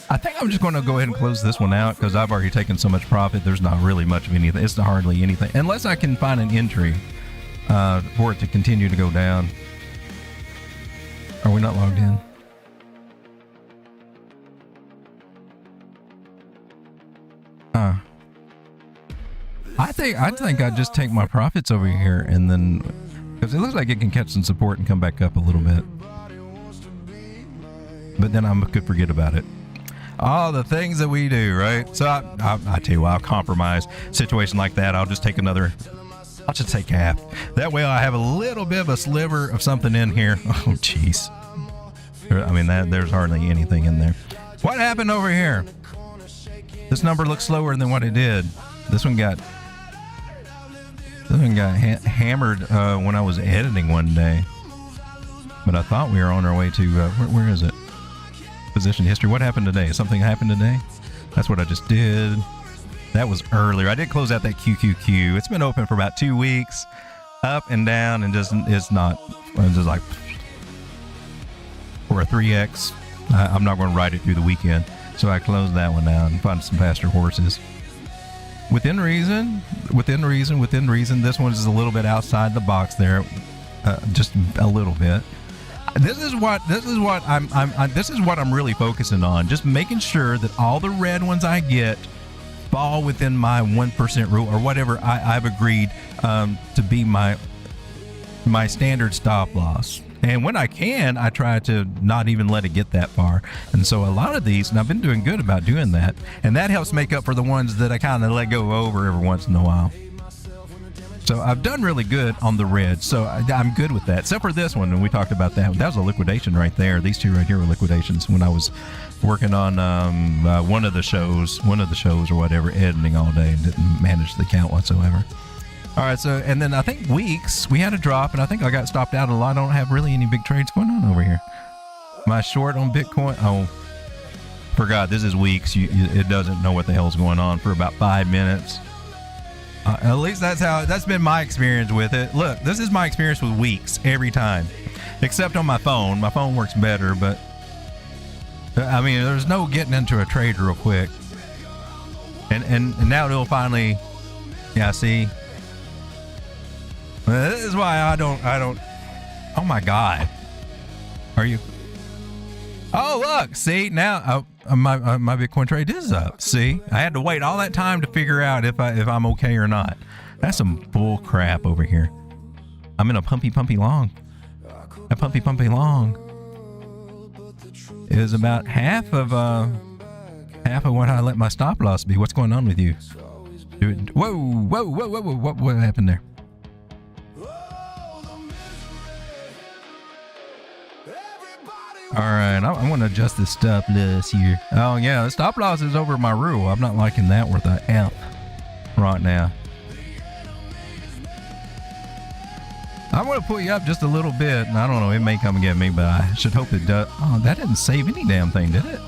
I think I'm just going to go ahead and close this one out because I've already taken so much profit. There's not really much of anything. It's hardly anything. Unless I can find an entry for it to continue to go down. Are we not logged in? I think I'd just take my profits over here and then, because it looks like it can catch some support and come back up a little bit. But then I could forget about it. All the things that we do, right? So I tell you what, I'll compromise. Situation like that, I'll just take half. That way I have a little bit of a sliver of something in here. Oh, jeez. I mean, there's hardly anything in there. What happened over here? This number looks slower than what it did. This one got hammered when I was editing one day. But I thought we were on our way to, where is it? Position history. What happened today? Something happened today? That's what I just did. That was earlier. I did close out that QQQ. It's been open for about 2 weeks. Up and down and just like for a 3X. I'm not going to ride it through the weekend. So I closed that one down and find some faster horses. Within reason. This one is a little bit outside the box there, just a little bit. This is what I'm really focusing on. Just making sure that all the red ones I get fall within my 1% rule or whatever I've agreed to be my my standard stop loss. And when I can, I try to not even let it get that far. And so a lot of these, and I've been doing good about doing that, and that helps make up for the ones that I kind of let go over every once in a while. So I've done really good on the red, so I'm good with that. Except for this one, and we talked about that. That was a liquidation right there. These two right here were liquidations when I was working on one of the shows or whatever, editing all day, and didn't manage the account whatsoever. All right, so, and then I think weeks, we had a drop, and I think I got stopped out a lot. I don't have really any big trades going on over here. My short on Bitcoin, oh, forgot, this is weeks. It doesn't know what the hell's going on for about 5 minutes. At least that's been my experience with it. Look, this is my experience with weeks every time, except on my phone. My phone works better, but I mean, there's no getting into a trade real quick. And now it'll finally, yeah, see. This is why I don't, oh my God. Are you? Oh, look, see, now my Bitcoin trade is up. See, I had to wait all that time to figure out if I'm okay or not. That's some bull crap over here. I'm in a pumpy long. A pumpy long is about half of what I let my stop loss be. What's going on with you? Whoa, what happened there? All right, I'm going to adjust the stop loss here. Oh, yeah, the stop loss is over my rule. I'm not liking that with the F right now. I'm going to pull you up just a little bit, and I don't know, it may come and get me, but I should hope it does. Oh, that didn't save any damn thing, did it?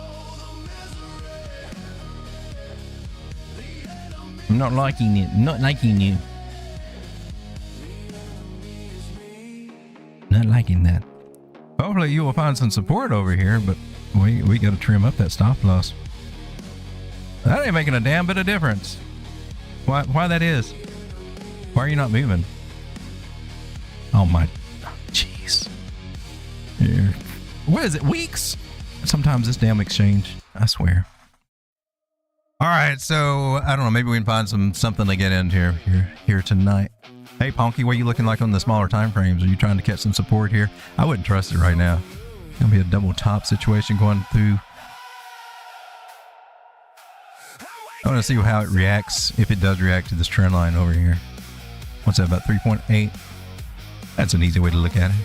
I'm not liking it. Not liking you. Not liking that. Hopefully you will find some support over here, but we got to trim up that stop loss. That ain't making a damn bit of difference. Why that is? Why are you not moving? Oh my, jeez. Here. What is it, weeks? Sometimes this damn exchange, I swear. All right, so I don't know, maybe we can find something to get into here tonight. Hey, Ponky, what are you looking like on the smaller time frames? Are you trying to catch some support here? I wouldn't trust it right now. It's going to be a double top situation going through. I want to see how it reacts, if it does react to this trend line over here. What's that, about 3.8? That's an easy way to look at it.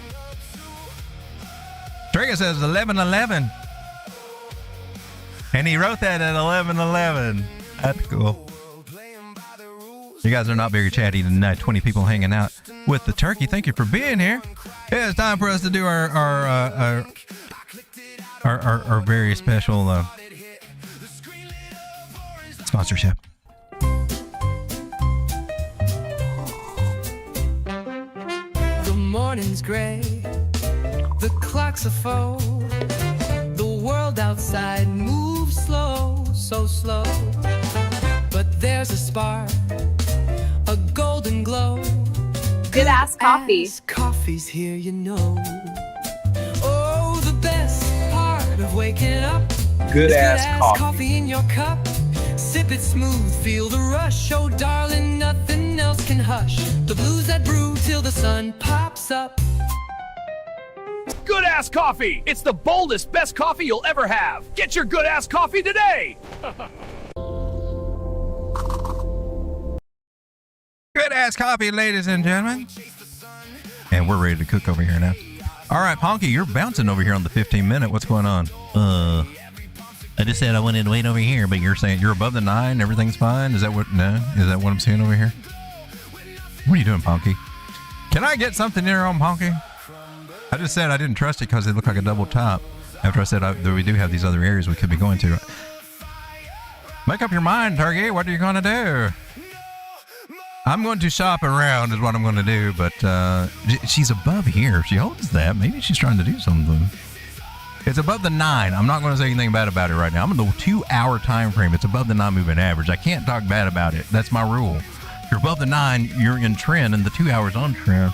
Trigger says 11:11. And he wrote that at 11:11. That's cool. You guys are not very chatty tonight. 20 people hanging out with the turkey. Thank you for being here. Yeah, it's time for us to do our very special sponsorship. The morning's gray, the clock's a foe. The world outside moves slow, so slow. But there's a spark, a golden glow. Good ass coffee. Coffee's here, you know. Oh, the best part of waking up. Good ass coffee in your cup. Sip it smooth, feel the rush. Oh, darling, nothing else can hush the blues that brew till the sun pops up. Good ass coffee. It's the boldest, best coffee you'll ever have. Get your good ass coffee today. Good ass coffee, ladies and gentlemen. And we're ready to cook over here now. All right, Ponky, you're bouncing over here on the 15-minute. What's going on? I just said I wanted to wait over here, but you're saying you're above the 9, everything's fine? Is that what I'm seeing over here? What are you doing, Ponky? Can I get something in here on Ponky? I just said I didn't trust it because they look like a double top. After I said that we do have these other areas we could be going to. Make up your mind, Turkey. What are you going to do? I'm going to shop around is what I'm going to do, but she's above here. If she holds that, maybe she's trying to do something. It's above the 9. I'm not going to say anything bad about it right now. I'm in the 2-hour time frame. It's above the 9-moving average. I can't talk bad about it. That's my rule. If you're above the 9, you're in trend, and the 2 hours on trend.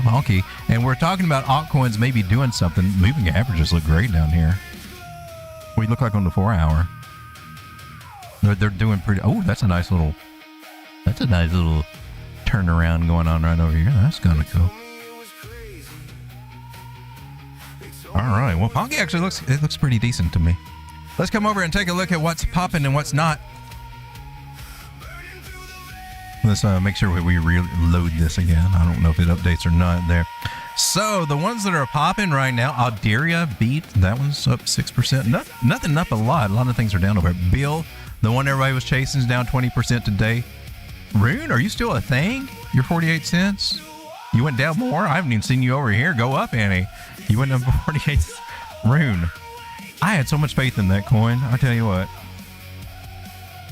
Honky. And we're talking about altcoins maybe doing something. Moving averages look great down here. What do you look like on the 4-hour? They're doing pretty. Oh, that's a nice little turnaround going on right over here. That's kind of cool. All right. Well, Ponky actually looks pretty decent to me. Let's come over and take a look at what's popping and what's not. Let's make sure we reload this again. I don't know if it updates or not there. So the ones that are popping right now, Alderia beat. That one's up 6%. Nothing up a lot. A lot of things are down over. Bill, the one everybody was chasing, is down 20% today. Rune, are you still a thing? You're 48 cents. You went down more? I haven't even seen you over here. Go up, Annie. You went up 48. Rune. I had so much faith in that coin. I'll tell you what.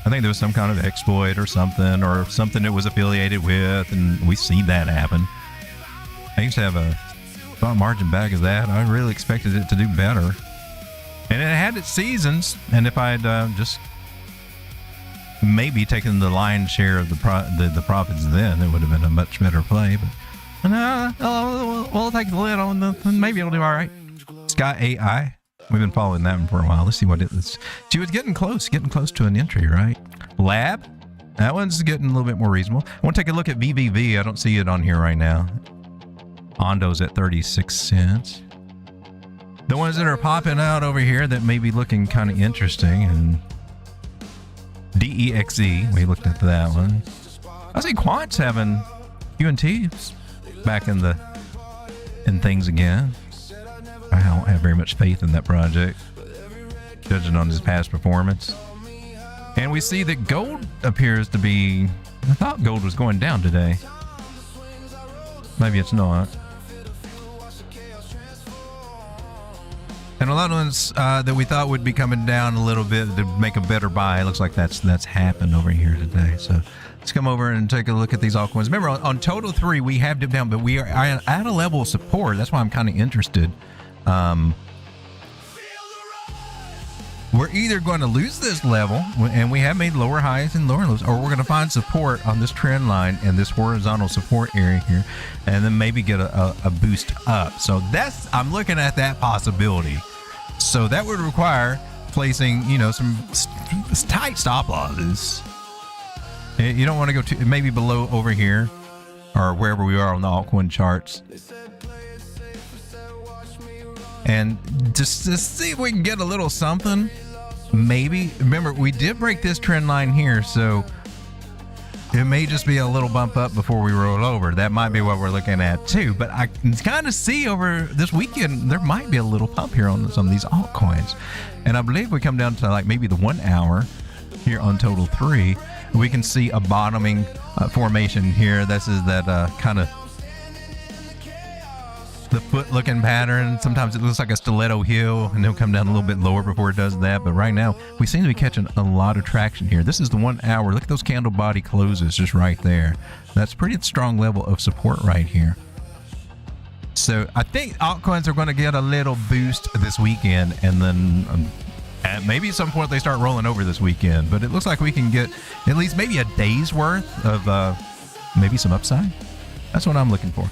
I think there was some kind of exploit or something that was affiliated with, and we see that happen. I used to have a thought margin bag of that. I really expected it to do better. And it had its seasons, and if I had just maybe taken the lion's share of the profits then, it would have been a much better play. But we'll take the lid on maybe it'll do all right. Sky AI. We've been following that one for a while. Let's see what it is. She was getting close to an entry, right? Lab. That one's getting a little bit more reasonable. I want to take a look at VVV. I don't see it on here right now. Ondo's at 36 cents. The ones that are popping out over here that may be looking kind of interesting, and DEXE, we looked at that one. I see Quant's having UNT's back in things again. I don't have very much faith in that project, judging on his past performance. And we see that gold appears to be, I thought gold was going down today. Maybe it's not. And a lot of ones that we thought would be coming down a little bit to make a better buy. It looks like that's happened over here today. So let's come over and take a look at these altcoins. Remember, on Total 3, we have dipped down, but we are at a level of support. That's why I'm kind of interested. We're either going to lose this level, and we have made lower highs and lower lows, or we're going to find support on this trend line and this horizontal support area here, and then maybe get a boost up. So I'm looking at that possibility. So that would require placing, some tight stop losses. You don't want to go maybe below over here or wherever we are on the altcoin charts. And just to see if we can get a little something, maybe. Remember, we did break this trend line here, so it may just be a little bump up before we roll over. That might be what we're looking at too. But I can kind of see over this weekend, there might be a little pump here on some of these altcoins. And I believe we come down to like maybe the 1 hour here on Total 3. We can see a bottoming formation here. This is that kind of the foot looking pattern. Sometimes it looks like a stiletto heel, and it'll come down a little bit lower before it does that. But right now we seem to be catching a lot of traction here. This is the 1 hour. Look at those candle body closes just right there. That's pretty strong level of support right here. So I think altcoins are going to get a little boost this weekend, and then at maybe at some point they start rolling over this weekend. But it looks like we can get at least maybe a day's worth of maybe some upside. That's what I'm looking for.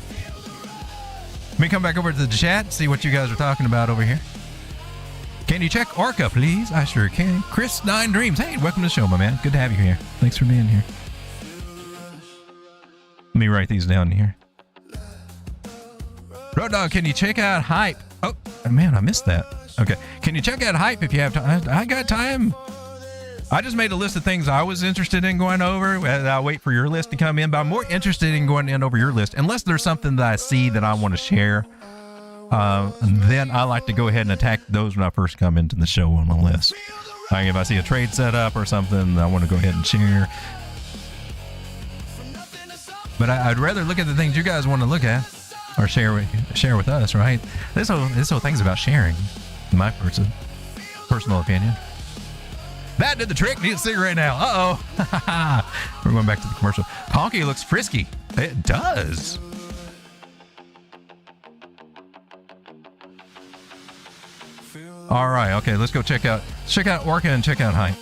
Let me come back over to the chat, see what you guys are talking about over here. Can you check Orca, please? I sure can. Chris 9 Dreams. Hey, welcome to the show, my man. Good to have you here. Thanks for being here. Let me write these down here. Road Dog, can you check out Hype? Oh, man, I missed that. Okay. Can you check out Hype if you have time? I got time. I just made a list of things I was interested in going over. I'll wait for your list to come in, but I'm more interested in going in over your list. Unless there's something that I see that I want to share, then I like to go ahead and attack those when I first come into the show on my list. Like if I see a trade set up or something, I want to go ahead and share. But I'd rather look at the things you guys want to look at or share with us, right? This whole thing's about sharing, in my personal opinion. That did the trick. Need a cigarette now. Uh-oh. We're going back to the commercial. Ponky looks frisky. It does. All right. Okay, let's go check out Orca and check out Hype.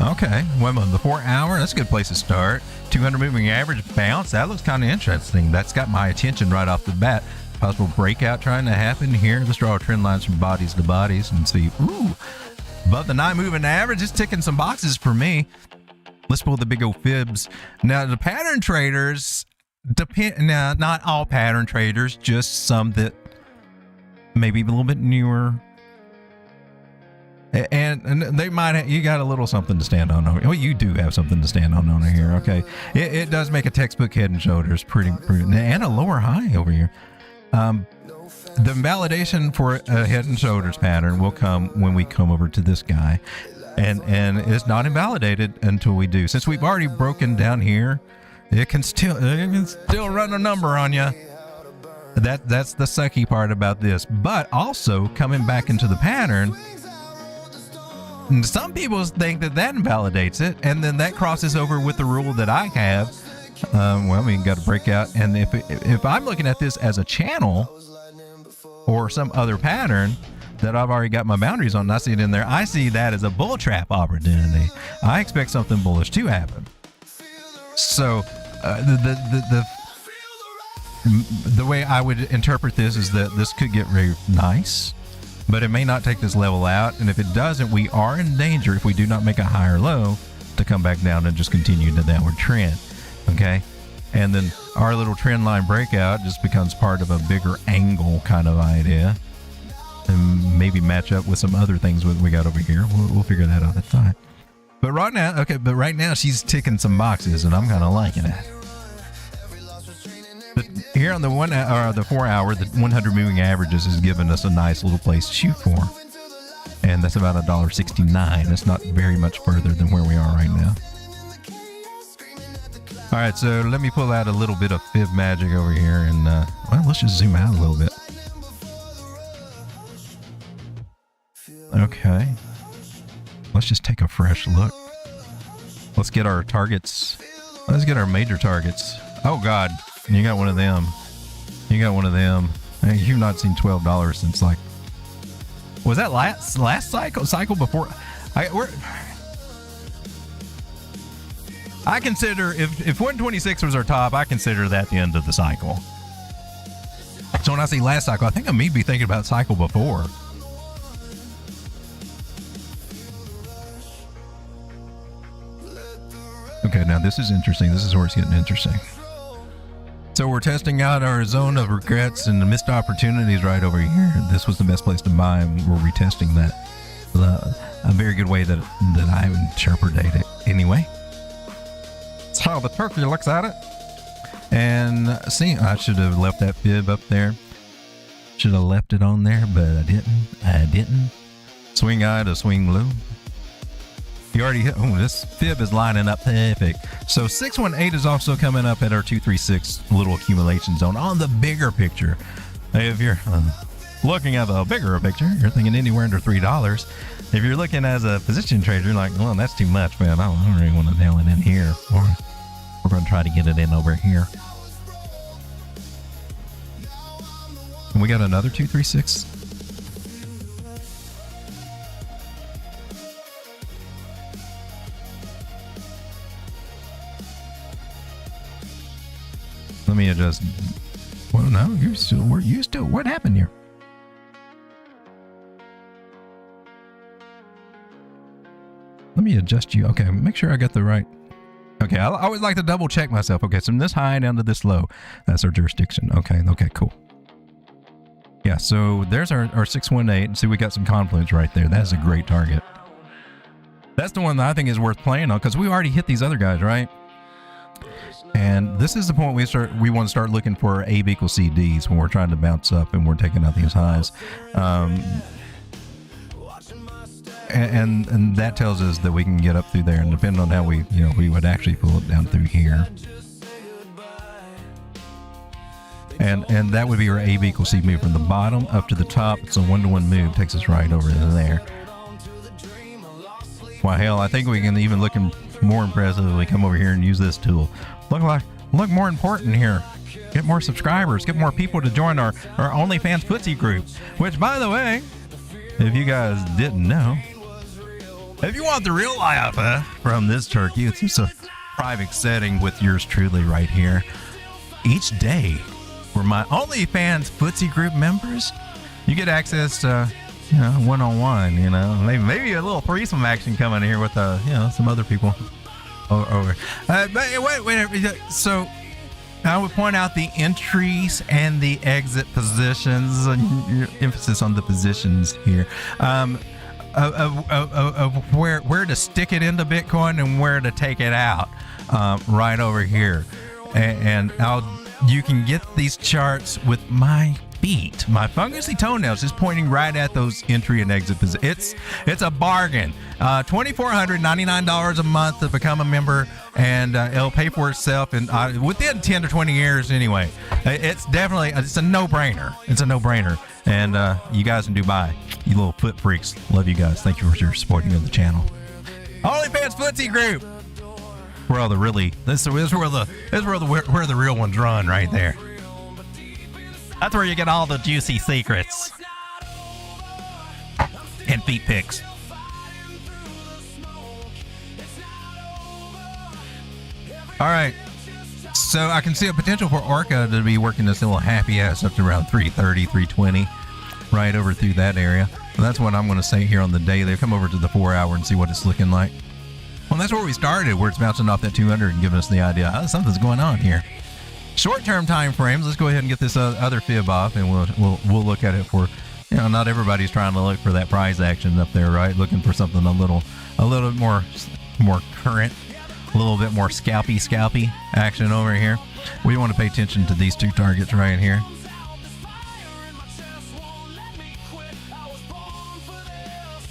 Okay. Well, the 4 hour, that's a good place to start. 200 moving average bounce. That looks kind of interesting. That's got my attention right off the bat. Possible breakout trying to happen here. Let's draw trend lines from bodies to bodies and see. Ooh, above the 9 moving average. It's ticking some boxes for me. Let's pull the big old fibs. Now, the pattern traders, Now, not all pattern traders, just some that maybe a little bit newer. And they might you got a little something to stand on over. Well, you do have something to stand on over here. Okay, it does make a textbook head and shoulders pretty and a lower high over here. The validation for a head and shoulders pattern will come when we come over to this guy, and it's not invalidated until we do. Since we've already broken down here, it can still run a number on you. That's the sucky part about this. But also coming back into the pattern, some people think that invalidates it, and then that crosses over with the rule that I have. Well, we got to break out, and if I'm looking at this as a channel or some other pattern that I've already got my boundaries on, and I see it in there, I see that as a bull trap opportunity. I expect something bullish to happen. So the way I would interpret this is that this could get very nice, but it may not take this level out, and if it doesn't, we are in danger if we do not make a higher low to come back down and just continue the downward trend. Okay, and then our little trend line breakout just becomes part of a bigger angle kind of idea, and maybe match up with some other things we got over here. We'll figure that out. That's fine. But right now she's ticking some boxes, and I'm kind of liking it. But here on the 4 hour, the 100 moving averages has given us a nice little place to shoot for, and that's about $1.69. It's not very much further than where we are right now. All right, so let me pull out a little bit of fib magic over here, and well, let's just zoom out a little bit. Okay, let's just take a fresh look. Let's get our targets. Let's get our major targets. Oh God, you got one of them. You got one of them. Hey, you've not seen $12 since, like, was that last cycle before? I consider if 126 was our top, I consider that the end of the cycle. So when I say last cycle, I think I may be thinking about cycle before. Okay, now this is interesting. This is where it's getting interesting. So we're testing out our zone of regrets and the missed opportunities right over here. This was the best place to buy, and we're retesting that. A very good way that I interpreted it anyway. That's how the turkey looks at it. And see, I should have left that fib up there. Should have left it on there, but I didn't. Swing high to swing low. You already hit. Oh, this fib is lining up perfect. So 618 is also coming up at our 236 little accumulation zone on the bigger picture. If you're looking at the bigger picture, you're thinking anywhere under $3. If you're looking as a position trader, you're like, well, that's too much, man. I don't really want to nail it in here. Or we're going to try to get it in over here. And we got another 236. Let me adjust. Well, no, what happened here? Let me adjust you. Okay, make sure I got the right. Okay, I always like to double check myself. Okay, so from this high down to this low, that's our jurisdiction. Okay, cool. Yeah, so there's our 618. See, we got some Confluence right there. That's a great target. That's the one that I think is worth playing on, because we already hit these other guys, right? And this is the point we want to start looking for AB equals CDs when we're trying to bounce up and we're taking out these highs. And that tells us that we can get up through there, and depending on how we would actually pull it down through here. And that would be our AB equals C move from the bottom up to the top. It's a 1-to-1 move, takes us right over to there. Well, hell, I think we can even look more impressive if we come over here and use this tool. Look more important here. Get more subscribers, get more people to join our OnlyFans footsie group. Which, by the way, if you guys didn't know, if you want the real life from this turkey, it's just a private setting with yours truly right here. Each day, for my OnlyFans footsie group members, you get access to one-on-one, maybe a little threesome action coming here with some other people over. But wait. So I would point out the entries and the exit positions, emphasis on the positions here, of where to stick it into Bitcoin and where to take it out, right over here. And you can get these charts with my feet. My fungusy toenails is pointing right at those entry and exit positions. It's a bargain. $2,499 a month to become a member, and it'll pay for itself within 10 to 20 years anyway. It's a no-brainer. It's a no-brainer. And you guys in Dubai, you little foot freaks, love you guys. Thank you for your supporting of the channel. OnlyFans Footsie Group. Where all the really this is where the real ones run right there. That's where you get all the juicy secrets and feet pics. All right, so I can see a potential for Orca to be working this little happy ass up to around 330, 320, right over through that area. Well, that's what I'm going to say here on the daily. Come over to the 4 hour and see what it's looking like. Well, that's where we started, where it's bouncing off that 200 and giving us the idea, something's going on here. Short-term time frames. Let's go ahead and get this other fib off, and we'll look at it for, not everybody's trying to look for that prize action up there, right? Looking for something a little more current, a little bit more scalpy action over here. We want to pay attention to these two targets right here.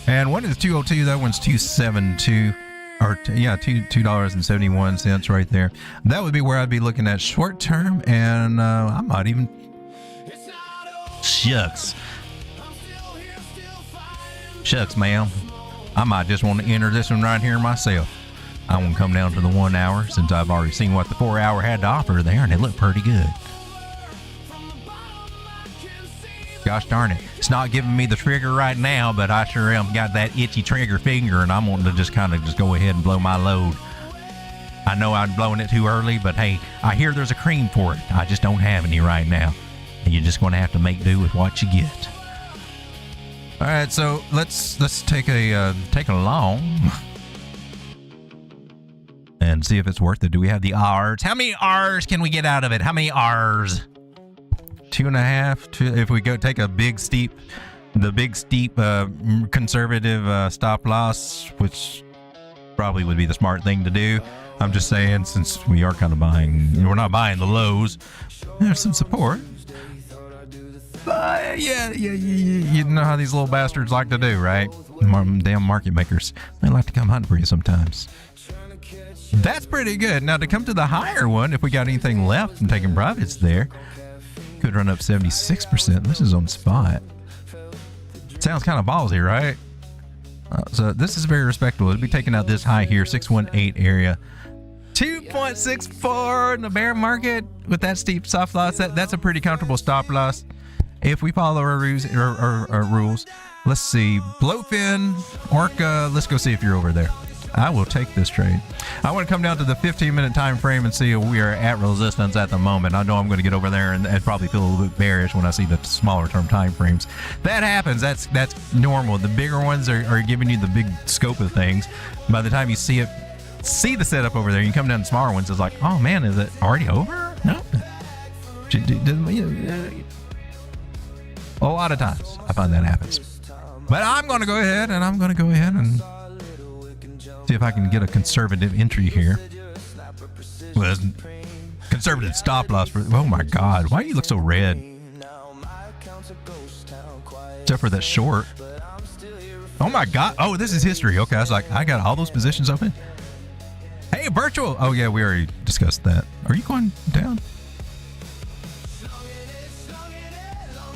And one is 202. That one's 272. Or $2.71 right there. That would be where I'd be looking at short term, and I might even shucks, ma'am. I might just want to enter this one right here myself. I want to come down to the 1 hour since I've already seen what the 4 hour had to offer there, and it looked pretty good. Gosh darn it. It's not giving me the trigger right now, but I sure am got that itchy trigger finger, and I'm wanting to just kind of go ahead and blow my load. I know I'm blowing it too early, but hey, I hear there's a cream for it. I just don't have any right now. And you're just going to have to make do with what you get. All right, so let's take a long and see if it's worth it. Do we have the R's? How many R's can we get out of it? How many R's? 2.5. If we go take a big steep conservative stop loss, which probably would be the smart thing to do. I'm just saying, since we are kind of we're not buying the lows. There's some support. But yeah, you know how these little bastards like to do, right? Damn market makers. They like to come hunt for you sometimes. That's pretty good. Now to come to the higher one, if we got anything left from taking profits there, could run up 76%. This is on spot. Sounds kind of ballsy, right? So this is very respectable. It'll be taking out this high here, 618 area. 2.64 in the bear market with that steep soft loss. That's a pretty comfortable stop loss. If we follow our rules. Let's see. Blowfin, Orca. Let's go see if you're over there. I will take this trade. I want to come down to the 15-minute time frame and see if we are at resistance at the moment. I know I'm going to get over there and probably feel a little bit bearish when I see the smaller term time frames. That happens. That's normal. The bigger ones are giving you the big scope of things. By the time you see the setup over there, you come down to smaller ones. It's like, oh man, is it already over? No. A lot of times I find that happens. But I'm going to go ahead and see if I can get a conservative entry here. Well, conservative stop loss for. Oh my God! Why do you look so red? Except for that short. Oh my God! Oh, this is history. Okay, I was like, I got all those positions open. Hey, virtual. Oh yeah, we already discussed that. Are you going down?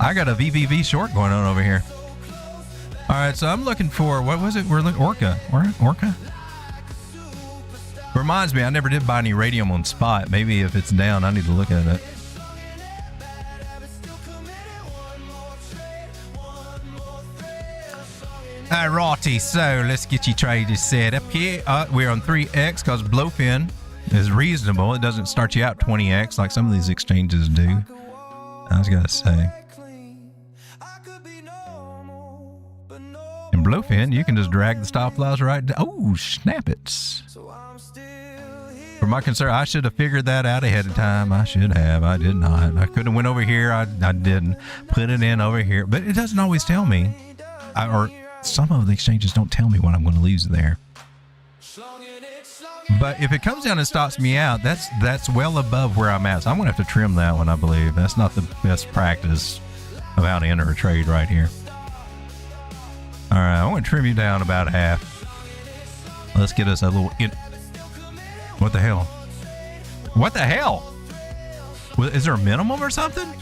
I got a VVV short going on over here. All right, so I'm looking for, what was it? We're looking Orca. Reminds me, I never did buy any radium on spot. Maybe if it's down, I need to look at it. Alrighty, so let's get your traders set up here. We're on 3x because Blowfin is reasonable. It doesn't start you out 20x like some of these exchanges do. I was gonna say. In Blowfin, you can just drag the stop loss right down. Oh, snap it. For my concern, I should have figured that out ahead of time. I should have. I did not. I could have went over here. I didn't. Put it in over here. But it doesn't always tell me. Or some of the exchanges don't tell me what I'm going to lose there. But if it comes down and stops me out, that's well above where I'm at. So I'm going to have to trim that one, I believe. That's not the best practice of how to enter a trade right here. All right, I'm going to trim you down about half. Let's get us a little... What the hell? What the hell? Is there a minimum or something?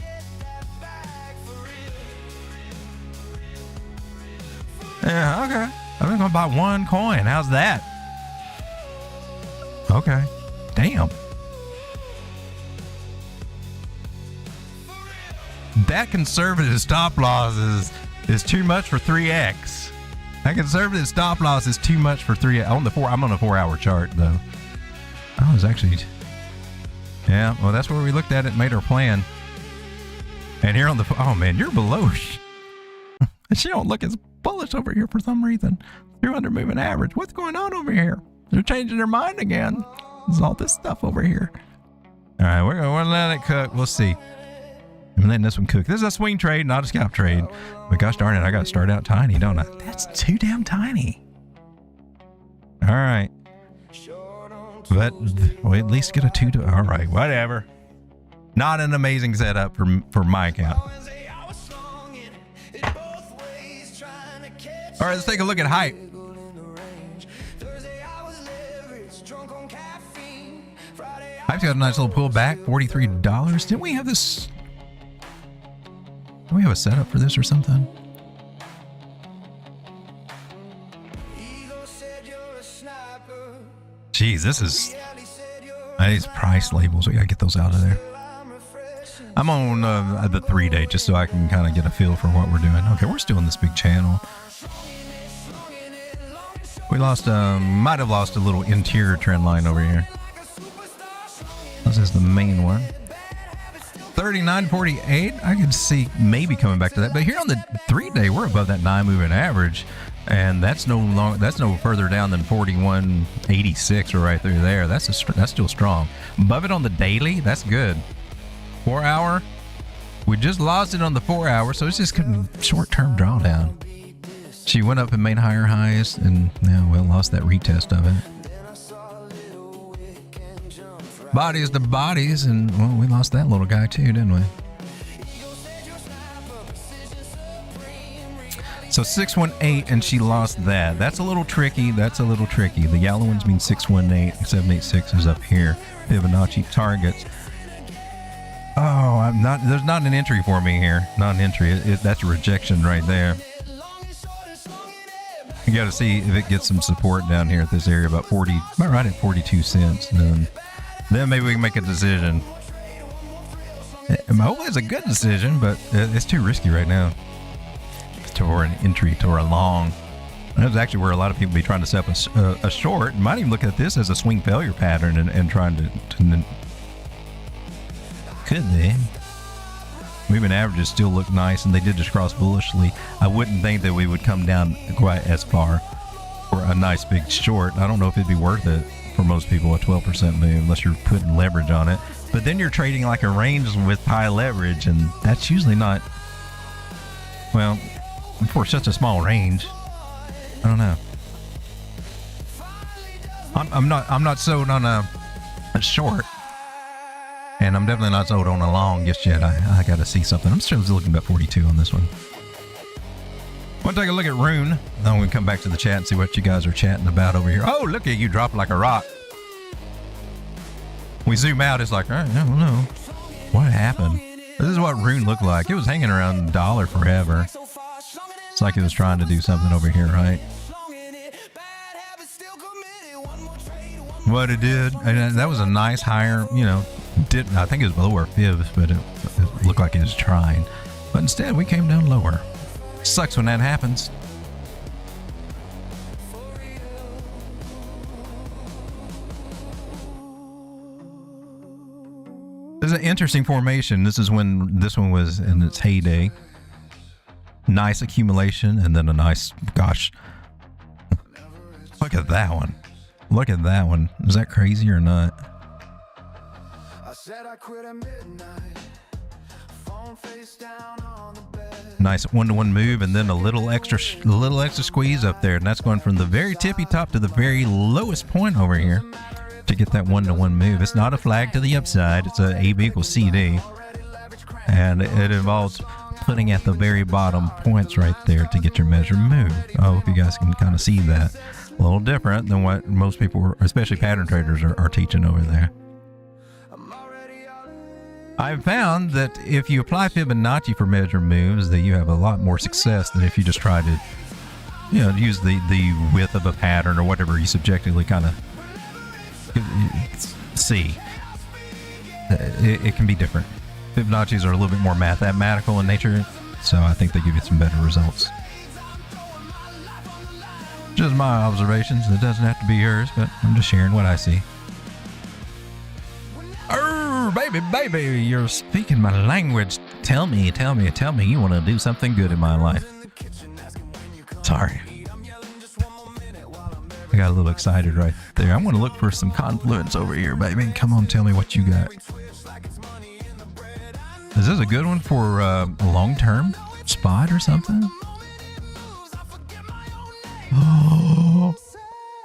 Yeah, okay. I'm going to buy one coin. How's that? Okay. Damn. That conservative stop loss is too much for 3x. That conservative stop loss is too much for 3x. I'm on a 4-hour chart though. I was actually, yeah. Well, that's where we looked at it, made our plan. And here on the, oh man, you're below. She don't look as bullish over here for some reason. 200 moving average. What's going on over here? They're changing their mind again. There's all this stuff over here. All right, we're gonna let it cook. We'll see. I'm letting this one cook. This is a swing trade, not a scalp trade. But gosh darn it, I got to start out tiny, don't I? That's too damn tiny. All right. But we'll at least get a 2 to, all right, whatever. Not an amazing setup for my account. All right, let's take a look at hype. Hype's got a nice little pullback, $43. Didn't we have this? Do we have a setup for this or something? Jeez, this is... These price labels, we gotta get those out of there. I'm on the 3-day just so I can kind of get a feel for what we're doing. Okay, we're still in this big channel. We lost, might have lost a little interior trend line over here. This is the main one. 39.48. I could see maybe coming back to that, but here on the 3-day, we're above that 9 moving average, and that's no further down than 41.86 or right through there. That's still strong. Above it on the daily, that's good. 4 hour, we just lost it on the 4 hour, so it's just a short-term drawdown. She went up and made higher highs, and now we lost that retest of it. Bodies to bodies, and well, we lost that little guy too, didn't we? So 618, and she lost that. That's a little tricky. The yellow ones mean 618. 786 is up here. Fibonacci targets. Oh, there's not an entry for me here. Not an entry. That's a rejection right there. You got to see if it gets some support down here at this area, about right at 42 cents. And then maybe we can make a decision. Hopefully it's a good decision, but it's too risky right now. Or an entry or a long. That's actually where a lot of people be trying to set up a short. Might even look at this as a swing failure pattern and trying to could they? Moving averages still look nice, and they did just cross bullishly. I wouldn't think that we would come down quite as far for a nice big short. I don't know if it'd be worth it for most people, a 12% move, unless you're putting leverage on it. But then you're trading like a range with high leverage, and that's usually not, well, for such a small range. I don't know. I'm not sold on a short, and I'm definitely not sold on a long just yet. I got to see something. I'm still looking about 42 on this one. Want to take a look at Rune? Then we can come back to the chat and see what you guys are chatting about over here. Oh, look at you dropping like a rock. We zoom out, it's like, I don't know what happened. This is what Rune looked like. It was hanging around $1 forever. It's like it was trying to do something over here, right? What it did, and that was a nice higher, I think it was below our fibs, but it looked like it was trying. But instead, we came down lower. Sucks when that happens. There's an interesting formation. This is when this one was in its heyday. Nice accumulation, and then a nice, gosh, look at that one. Look at that one. Is that crazy or not? I said I quit at midnight. Phone face down on the bed. Nice one-to-one move, and then a little extra squeeze up there, and that's going from the very tippy top to the very lowest point over here to get that one-to-one move. It's not a flag to the upside. It's a AB equals CD, and it involves putting at the very bottom points right there to get your measured move. I hope you guys can kind of see that. A little different than what most people, especially pattern traders, are teaching over there. I've found that if you apply Fibonacci for measure moves, that you have a lot more success than if you just try to, use the width of a pattern or whatever you subjectively kind of see. It can be different. Fibonacci's are a little bit more mathematical in nature, so I think they give you some better results. Just my observations. It doesn't have to be yours, but I'm just sharing what I see. Baby, you're speaking my language. Tell me you want to do something good in my life. Sorry. I got a little excited right there. I'm going to look for some Confluence over here, baby. Come on, tell me what you got. Is this a good one for a long-term spot or something?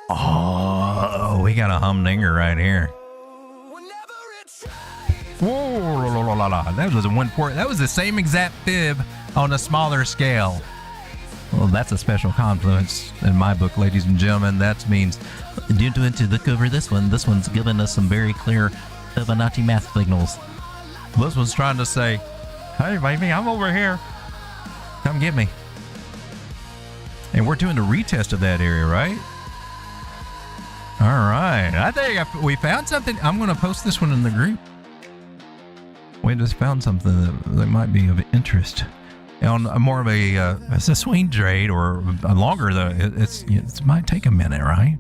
Oh, we got a humdinger right here. Whoa, that was that was the same exact fib on a smaller scale. Well, that's a special Confluence in my book, ladies and gentlemen. That means due to look over this one. This one's giving us some very clear Fibonacci math signals. This one's trying to say, "Hey, baby, I'm over here. Come get me." And we're doing a retest of that area, right? All right. I think we found something. I'm going to post this one in the group. We just found something that might be of interest on more of it's a swing trade or a longer though. It might take a minute, right?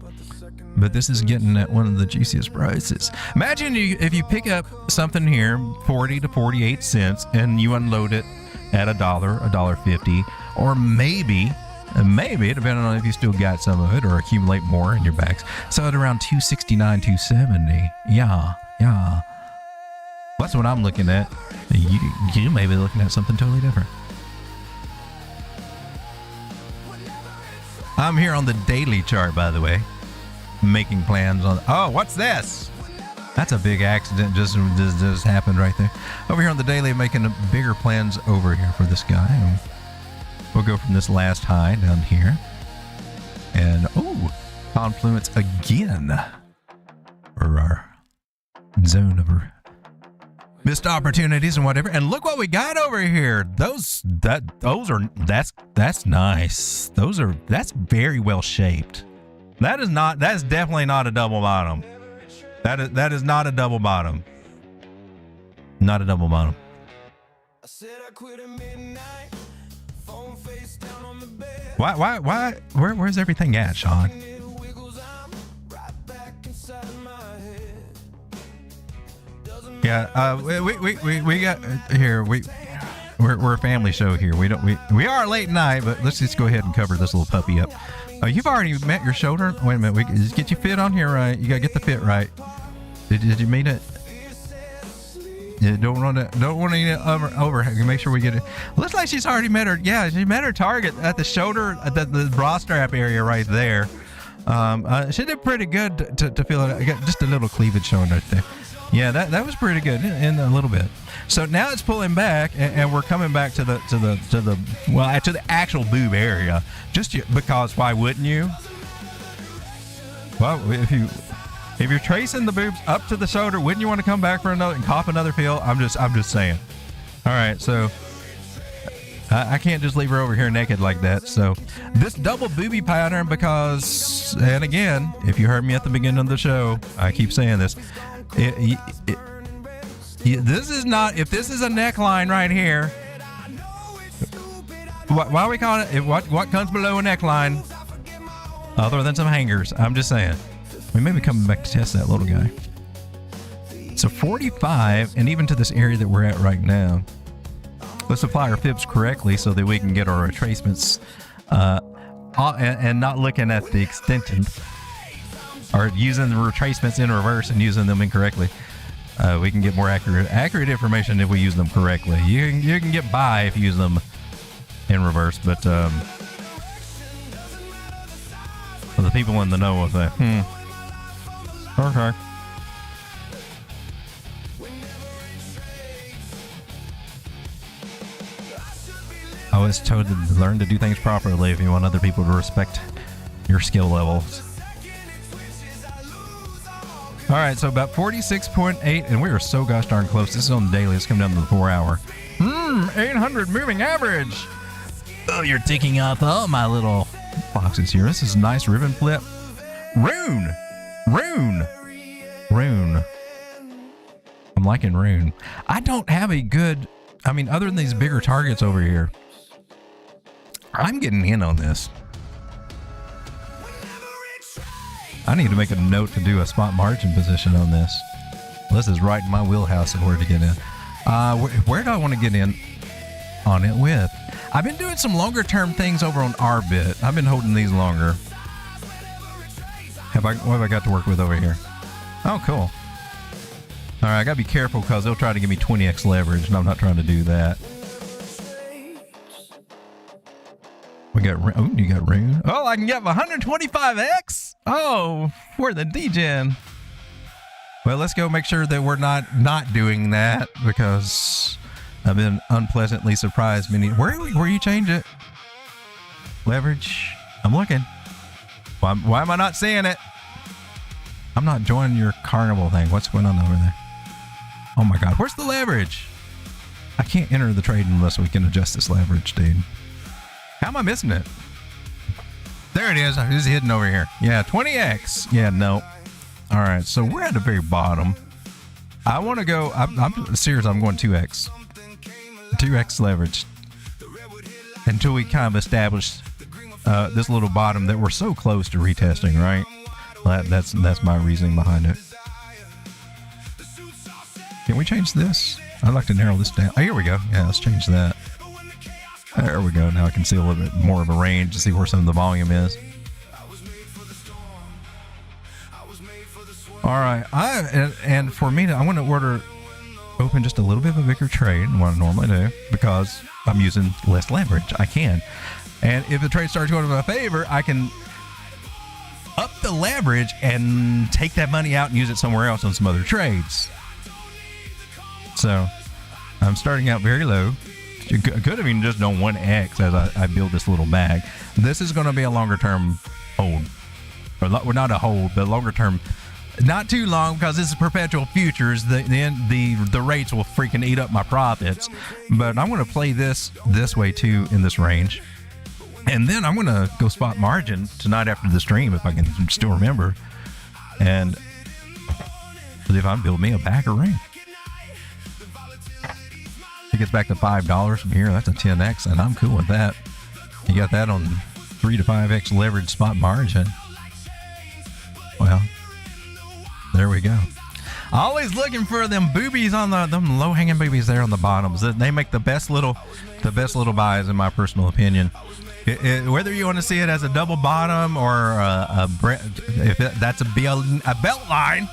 But this is getting at one of the juiciest prices. Imagine if you pick up something here, 40 to 48 cents, and you unload it at $1, $1.50, or maybe, depending on if you still got some of it or accumulate more in your bags. So at around 269, 270. Yeah. That's what I'm looking at. You may be looking at something totally different. I'm here on the daily chart, by the way, making plans on. Oh, what's this? That's a big accident. Just happened right there. Over here on the daily, making bigger plans over here for this guy. And we'll go from this last high down here, and Confluence again, or our zone of missed opportunities and whatever. And look what we got over here. That's nice. That's very well shaped. That's definitely not a double bottom. That is not a double bottom. Not a double bottom. Why where's everything at, Sean? Yeah, we got here. We're a family show here. We are late night, but let's just go ahead and cover this little puppy up. You've already met your shoulder. Wait a minute. Just get your fit on here right. You gotta get the fit right. Did you meet it? Yeah, don't want to over. Make sure we get it. Looks like she's already met her. Yeah, she met her target at the shoulder, at the bra strap area right there. She did pretty good to feel it. I got just a little cleavage showing right there. Yeah, that was pretty good in a little bit. So now it's pulling back, and we're coming back to the actual boob area. Just because, why wouldn't you? Well, if you're tracing the boobs up to the shoulder, wouldn't you want to come back for another and cop another fill? I'm just saying. All right, so I can't just leave her over here naked like that. So this double booby pattern, because, and again, if you heard me at the beginning of the show, I keep saying this. This is not. If this is a neckline right here, why are we calling it? What comes below a neckline, other than some hangers? I'm just saying. We may be coming back to test that little guy. So 45, and even to this area that we're at right now. Let's apply our fibs correctly so that we can get our retracements, and not looking at the extension. or using the retracements in reverse and using them incorrectly. We can get more accurate information if we use them correctly. You can get by if you use them in reverse, but for the people in the know of that, okay. I was told to learn to do things properly if you want other people to respect your skill levels. All right, so about 46.8, and we are so gosh darn close. This is on the daily. Let's come down to the 4 hour. 800 moving average. Oh, you're ticking off all my little boxes here. This is a nice ribbon flip. Rune. I'm liking Rune. I don't have a good, I mean, other than these bigger targets over here, I'm getting in on this. I need to make a note to do a spot margin position on this. This is right in my wheelhouse of where to get in. Where do I want to get in on it with? I've been doing some longer term things over on Arbit. I've been holding these longer. What have I got to work with over here? Oh, cool. All right, I got to be careful because they'll try to give me 20x leverage, and I'm not trying to do that. We got, oh, you got Rune. Oh, I can get 125x. Oh, we're the degen. Well, let's go make sure that we're not doing that because I've been unpleasantly surprised. Where you change it? Leverage. I'm looking. Why am I not seeing it? I'm not joining your carnival thing. What's going on over there? Oh my God, where's the leverage? I can't enter the trade unless we can adjust this leverage, dude. How am I missing it? There it is. It's hidden over here. Yeah, 20x. Yeah, no. All right, so we're at the very bottom. I want to go, I'm serious, I'm going 2x. 2x leverage. Until we kind of establish this little bottom that we're so close to retesting, right? That's my reasoning behind it. Can we change this? I'd like to narrow this down. Oh, here we go. Yeah, let's change that. There we go. Now I can see a little bit more of a range to see where some of the volume is. All right. And for me, I want to open just a little bit of a bigger trade than what I normally do because I'm using less leverage. I can. And if the trade starts going in my favor, I can up the leverage and take that money out and use it somewhere else on some other trades. So I'm starting out very low. Could have even just done 1x as I build this little bag. This is going to be a longer term hold. Or not a hold, but longer term. Not too long because this is perpetual futures. The rates will freaking eat up my profits. But I'm going to play this way too in this range. And then I'm going to go spot margin tonight after the stream if I can still remember. And if I build me a backer ring. It gets back to $5 from here. That's a 10x, and I'm cool with that. You got that on 3 to 5x leverage spot margin. Well, there we go. Always looking for them boobies on them low-hanging boobies there on the bottoms. They make the best little buys, in my personal opinion. Whether you want to see it as a double bottom or that's a belt line.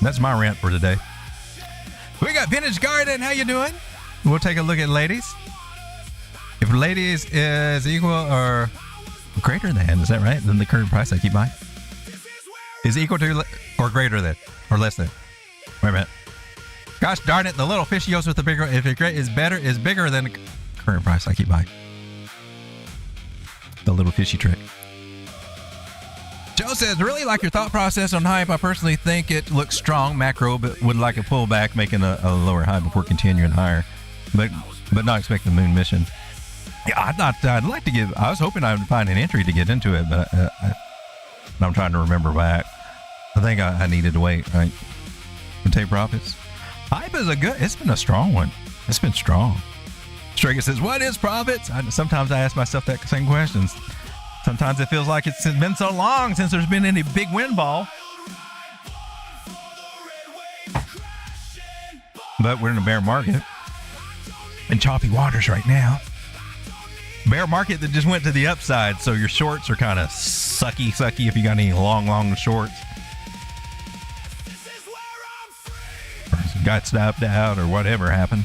That's my rant for today. We got Vintage Garden. How you doing? We'll take a look at ladies. If ladies is equal or greater than, is that right? Than the current price I keep buying? Is equal to or greater than or less than? Wait a minute. Gosh darn it, the little fish goes with the bigger. If it is bigger than the current price I keep buying. The little fishy trick. Joe says, really like your thought process on hype. I personally think it looks strong macro, but would like a pullback, making a lower high before continuing higher, but not expect the moon mission. Yeah, I'd like to give. I was hoping I would find an entry to get into it, but I'm trying to remember back. I think I needed to wait, right? And take profits. Hype is it's been a strong one. It's been strong. Striker says, what is profits? Sometimes I ask myself that same questions. Sometimes it feels like it's been so long since there's been any big win ball. But we're in a bear market and choppy waters right now. bear market that just went to the upside. So your shorts are kind of sucky if you got any long shorts. Or got stopped out or whatever happened.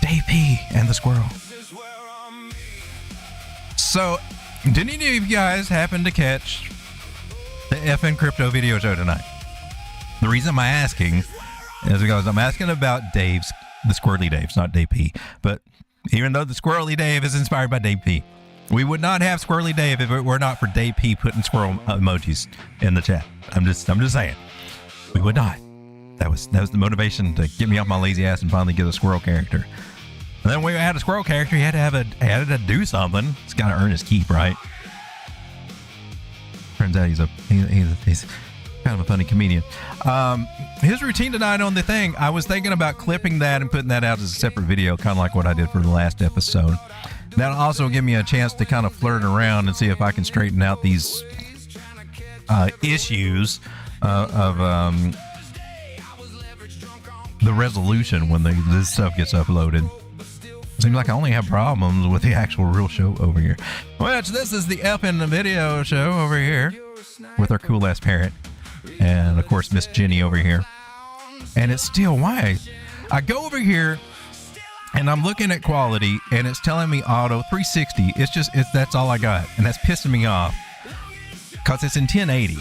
Dave P and the squirrel. So, did any of you guys happen to catch the FN Crypto video show tonight? The reason I'm asking is because I'm asking about the Squirrely Dave's, not Dave P. But even though the Squirrely Dave is inspired by Dave P, we would not have Squirrely Dave if it were not for Dave P putting squirrel emojis in the chat. I'm just saying, we would not. That was the motivation to get me off my lazy ass and finally get a squirrel character. And then when we had a squirrel character, he had to do something. He's got to earn his keep, right? Turns out he's kind of a funny comedian. His routine tonight on the thing, I was thinking about clipping that and putting that out as a separate video, kind of like what I did for the last episode. That'll also give me a chance to kind of flirt around and see if I can straighten out these issues of the resolution when this stuff gets uploaded. Seems like I only have problems with the actual real show over here. Which, this is the FN video show over here with our cool ass parrot. And of course, Miss Jenny over here. And it's still why I go over here and I'm looking at quality and it's telling me auto 360. That's all I got. And that's pissing me off because it's in 1080.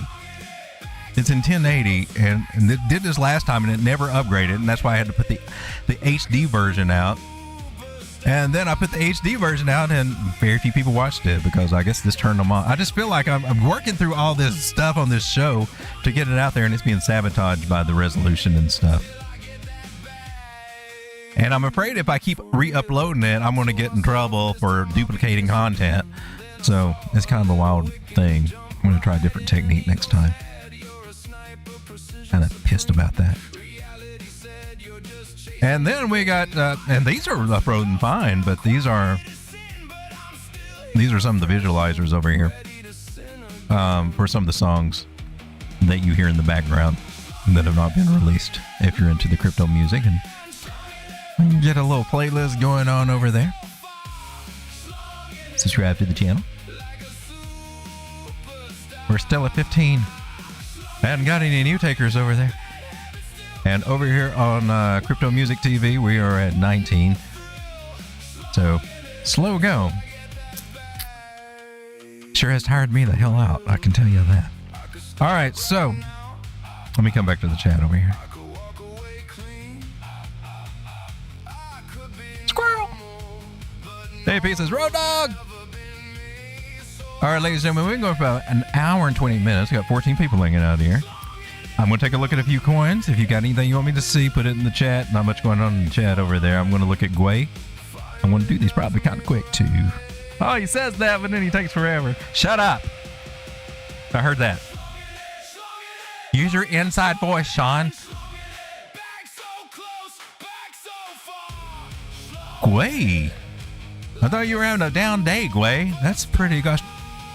It's in 1080 and it did this last time and it never upgraded. And that's why I had to put the HD version out. And then I put the HD version out and very few people watched it because I guess this turned them on. I just feel like I'm working through all this stuff on this show to get it out there and it's being sabotaged by the resolution and stuff. And I'm afraid if I keep re-uploading it, I'm going to get in trouble for duplicating content. So it's kind of a wild thing. I'm going to try a different technique next time. Kind of pissed about that. And then we got, and these are uploading fine, but these are some of the visualizers over here for some of the songs that you hear in the background that have not been released. If you're into the crypto music, and you can get a little playlist going on over there. Subscribe to the channel. We're still at 15. I haven't got any new takers over there. And over here on Crypto Music TV, we are at 19. So, slow go. Sure has tired me the hell out, I can tell you that. All right, so, let me come back to the chat over here. Squirrel! Hey, P says, Road Dog! All right, ladies and gentlemen, we've been going for about an hour and 20 minutes. We got 14 people hanging out here. I'm going to take a look at a few coins. If you got anything you want me to see, put it in the chat. Not much going on in the chat over there. I'm going to look at Guay. I'm going to do these probably kind of quick, too. Oh, he says that, but then he takes forever. Shut up. I heard that. Use your inside voice, Sean. Guay. I thought you were having a down day, Guay. That's pretty, gosh.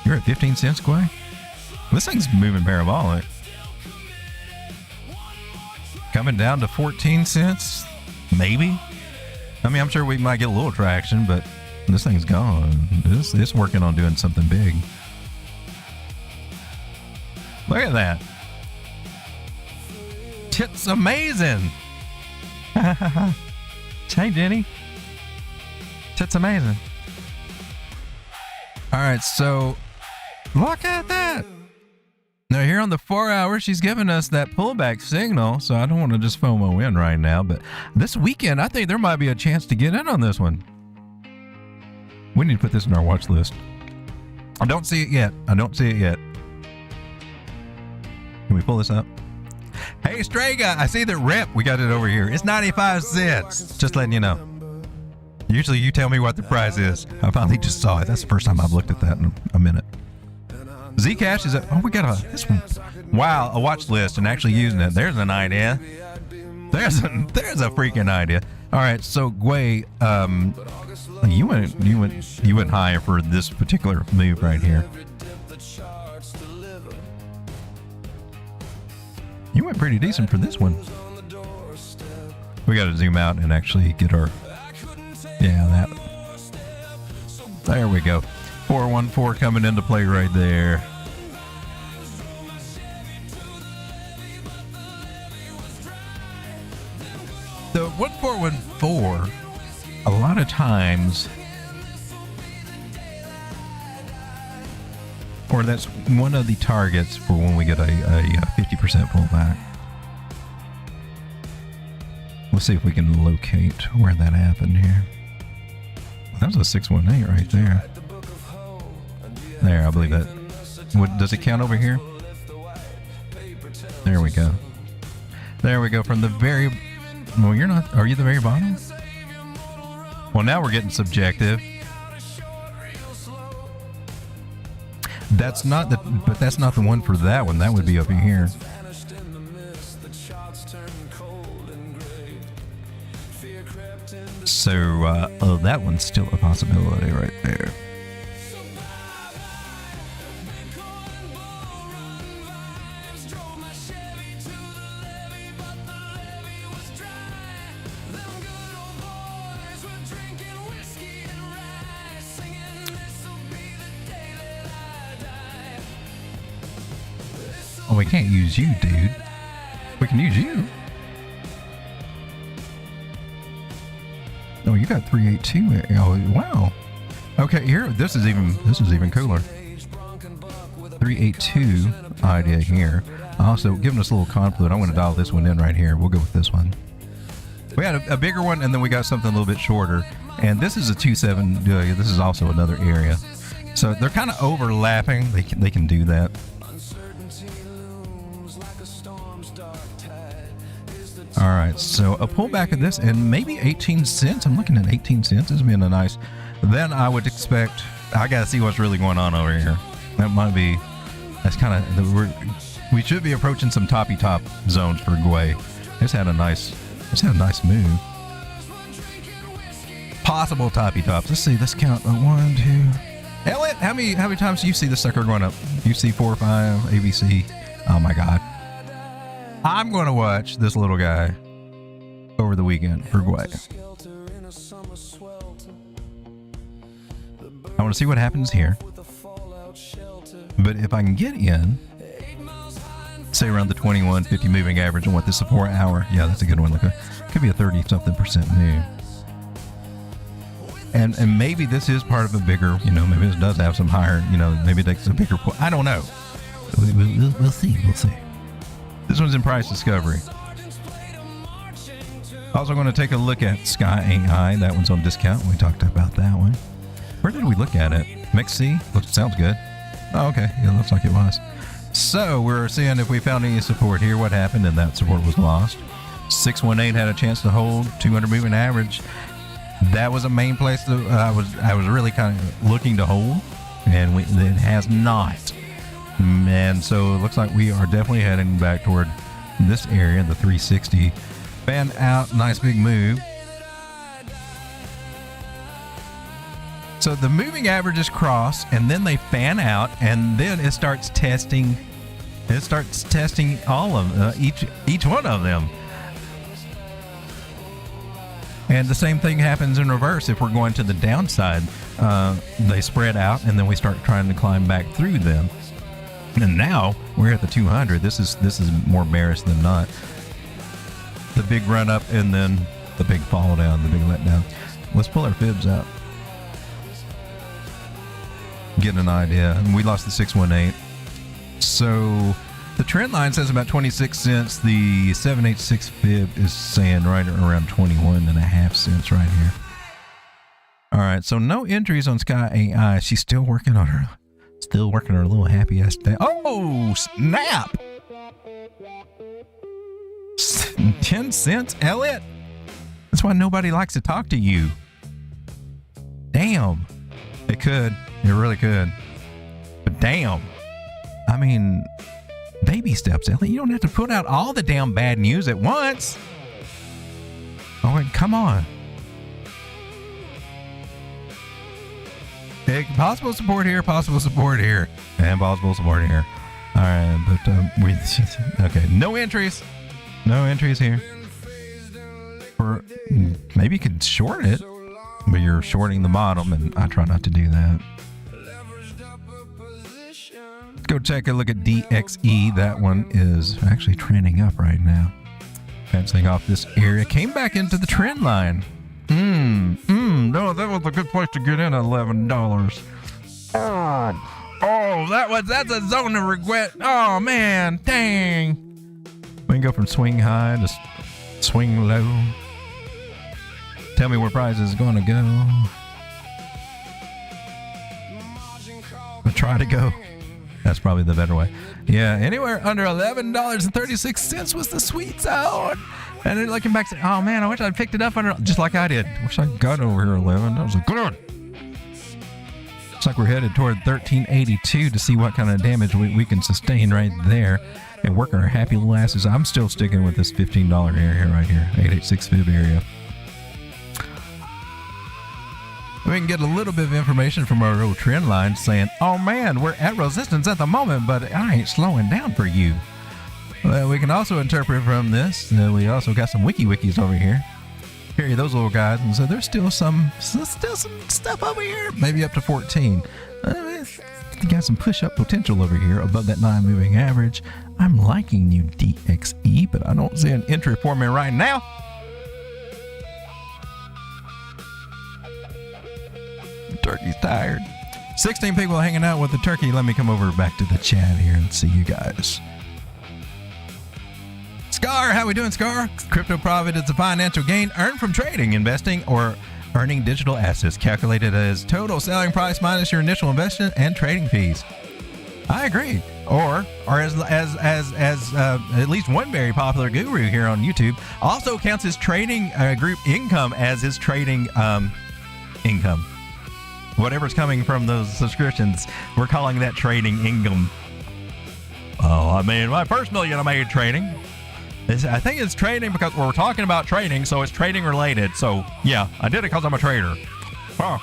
You're at 15 cents, Guay? This thing's moving parabolic. Coming down to 14 cents, maybe. I mean, I'm sure we might get a little traction, but this thing's gone. It's working on doing something big. Look at that. It's amazing. Hey, Jenny. It's amazing. All right, so look at that. Now here on the 4 hour, she's giving us that pullback signal, so I don't want to just FOMO in right now, but this weekend, I think there might be a chance to get in on this one. We need to put this in our watch list. I don't see it yet. Can we pull this up? Hey, Strega, I see that rep. We got it over here. It's 95 cents. Just letting you know. Usually you tell me what the price is. I finally just saw it. That's the first time I've looked at that in a minute. Zcash is we got this one. Wow, a watch list and actually using it. There's an idea. There's a freaking idea. All right, so Guay, you went higher for this particular move right here. You went pretty decent for this one. We got to zoom out and actually get our, yeah, that. There we go. 414 coming into play right there. The 1414, a lot of times, or that's one of the targets for when we get a 50% pullback. Let's see if we can locate where that happened here. That was a 618 right there. There, I believe that. What, does it count over here? There we go. There we go. From the very... Well, you're not... Are you the very bottom? Well, now we're getting subjective. That's not the... But that's not the one for that one. That would be over here. So, that one's still a possibility right there. Oh, we can't use you, dude. We can use you. Oh, you got 382. Oh, wow. Okay, here. This is even cooler. 382 idea here. Also, giving us a little confluence. I'm going to dial this one in right here. We'll go with this one. We had a bigger one, and then we got something a little bit shorter. And this is a 2.7. This is also another area. So they're kind of overlapping. They can do that. All right, so a pullback of this and maybe 18 cents. I'm looking at 18 cents as being a nice. Then I would expect. I gotta see what's really going on over here. That might be. That's kind of. We should be approaching some toppy top zones for Guay. It's had a nice move. Possible toppy tops. Let's see. Let's count. 1, 2. Elliot, how many times do you see this sucker going up? You see 4 or 5 ABC. Oh my God. I'm going to watch this little guy over the weekend for Guay. I want to see what happens here. But if I can get in, say around the 2150 moving average and what the support hour, yeah, that's a good one. Could be a 30-something% move. And maybe this is part of a bigger, maybe this does have some higher, maybe it takes a bigger pull. I don't know. We'll see. We'll see. This one's in price discovery. Also going to take a look at Sky AI. That one's on discount. We talked about that one. Where did we look at it? MixC? Sounds good. Oh, okay. Yeah, looks like it was. So we're seeing if we found any support here. What happened? And that support was lost. 618 had a chance to hold 200 moving average. That was a main place that I was really kind of looking to hold, and it has not. And so it looks like we are definitely heading back toward this area, the 360. Fan out, nice big move. So the moving averages cross, and then they fan out, and then it starts testing. It starts testing all of each one of them. And the same thing happens in reverse. If we're going to the downside, they spread out, and then we start trying to climb back through them. And now we're at the 200. This is more bearish than not. The big run up and then the big fall down, the big letdown. Let's pull our fibs out. Get an idea. And we lost the 618. So the trend line says about 26 cents. The 786 fib is saying right around 21.5 cents right here. All right. So no entries on Sky AI. She's still working on her little happy ass day. Oh, snap. 10 cents, Elliot. That's why nobody likes to talk to you. Damn. It could. It really could. But damn. I mean, baby steps, Elliot. You don't have to put out all the damn bad news at once. Oh, wait, come on. Possible support here, and possible support here. All right, but okay, no entries here. Or maybe you could short it, but you're shorting the bottom, and I try not to do that. Let's go take a look at DXE. That one is actually trending up right now. Bouncing off this area. Came back into the trend line. No, that was a good place to get in at $11. That's a zone of regret. Oh, man. Dang. We can go from swing high to swing low. Tell me where price is going to go. I'll try to go. That's probably the better way. Yeah, anywhere under $11.36 was the sweet zone. And then looking back, saying, oh man, I wish I'd picked it up under, just like I did. Wish I got over here 11. That was a good one. Looks like we're headed toward 1382 to see what kind of damage we can sustain right there and work our happy little asses. I'm still sticking with this $15 area right here, 886 fib area. We can get a little bit of information from our old trend line saying, oh man, we're at resistance at the moment, but I ain't slowing down for you. Well, we can also interpret from this that we also got some wikis over here. Carry those little guys, and so there's still some stuff over here, maybe up to 14. You got some push-up potential over here above that 9 moving average. I'm liking you, DXE, but I don't see an entry for me right now. Turkey's tired. 16 people hanging out with the turkey. Let me come over back to the chat here and see you guys. Scar, how we doing, Scar? Crypto profit is a financial gain earned from trading, investing, or earning digital assets, calculated as total selling price minus your initial investment and trading fees. I agree. Or as at least one very popular guru here on YouTube also counts his trading group income as his trading income. Whatever's coming from those subscriptions, we're calling that trading income. Oh, I mean, my first million I made trading. I think it's trading because we're talking about trading, so it's trading related. So, yeah, I did it because I'm a trader. Oh,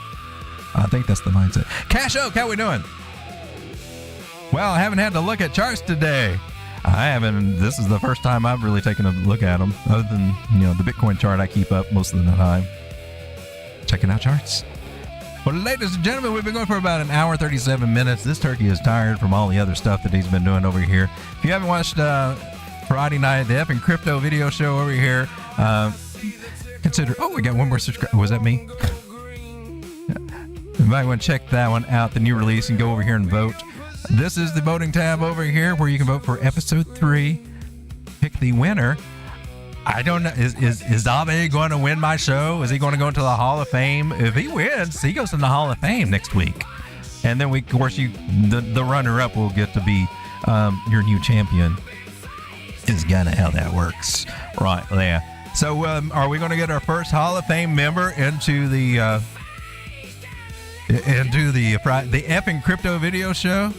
I think that's the mindset. Cash Oak, how we doing? Well, I haven't had to look at charts today. I haven't. This is the first time I've really taken a look at them, other than, the Bitcoin chart I keep up most of the time. Checking out charts. Well, ladies and gentlemen, we've been going for about an hour, 37 minutes. This turkey is tired from all the other stuff that he's been doing over here. If you haven't watched Friday night, the F and Crypto video show over here, consider, we got one more subscriber. Was that me? You might want to check that one out, the new release, and go over here and vote. This is the voting tab over here where you can vote for episode 3. Pick the winner. I don't know. Is Abe going to win my show? Is he going to go into the Hall of Fame? If he wins, he goes in the Hall of Fame next week. And then the runner-up will get to be your new champion. Is kind of how that works. Right there. So are we going to get our first Hall of Fame member into the F and Crypto video show?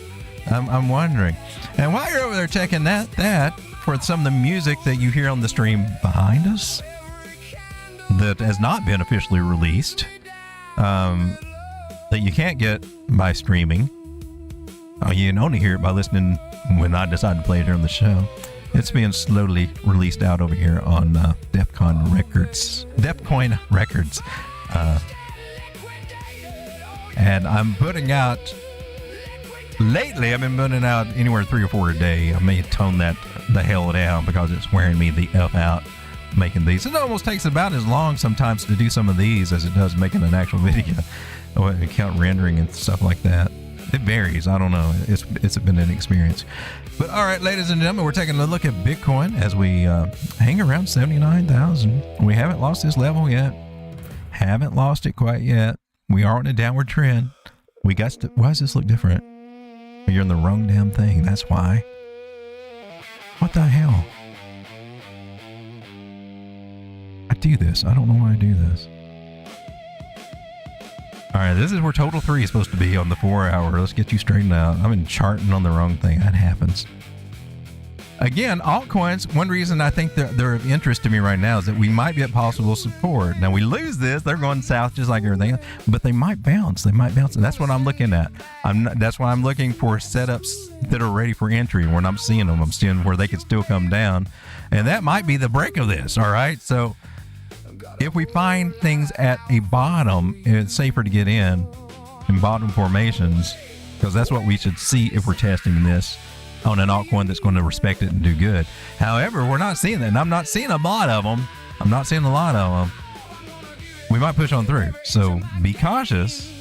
I'm wondering. And while you're over there checking that for some of the music that you hear on the stream behind us that has not been officially released, that you can't get by streaming, you can only hear it by listening when I decide to play it during the show. It's being slowly released out over here on Defcon Records. Defcoin Records. And I'm putting out, lately I've been putting out anywhere 3 or 4 a day. I may tone that the hell down because it's wearing me the F out making these. It almost takes about as long sometimes to do some of these as it does making an actual video. Account rendering and stuff like that. It varies. I don't know. It's been an experience. But all right, ladies and gentlemen, we're taking a look at Bitcoin as we hang around 79,000. We haven't lost this level yet. Haven't lost it quite yet. We are on a downward trend. Why does this look different? You're in the wrong damn thing. That's why. What the hell? I do this. I don't know why I do this. All right, this is where total 3 is supposed to be on the 4 hour. Let's get you straightened out. I've been charting on the wrong thing. That happens. Again, altcoins, one reason I think they're of interest to me right now is that we might be at possible support. Now, we lose this, they're going south just like everything else, but they might bounce. They might bounce. And that's what I'm looking at. That's why I'm looking for setups that are ready for entry. When I'm seeing them, I'm seeing where they could still come down. And that might be the break of this, all right? So if we find things at a bottom, it's safer to get in bottom formations, because that's what we should see if we're testing this on an altcoin that's going to respect it and do good. However, we're not seeing that, and I'm not seeing a lot of them. We might push on through, so be cautious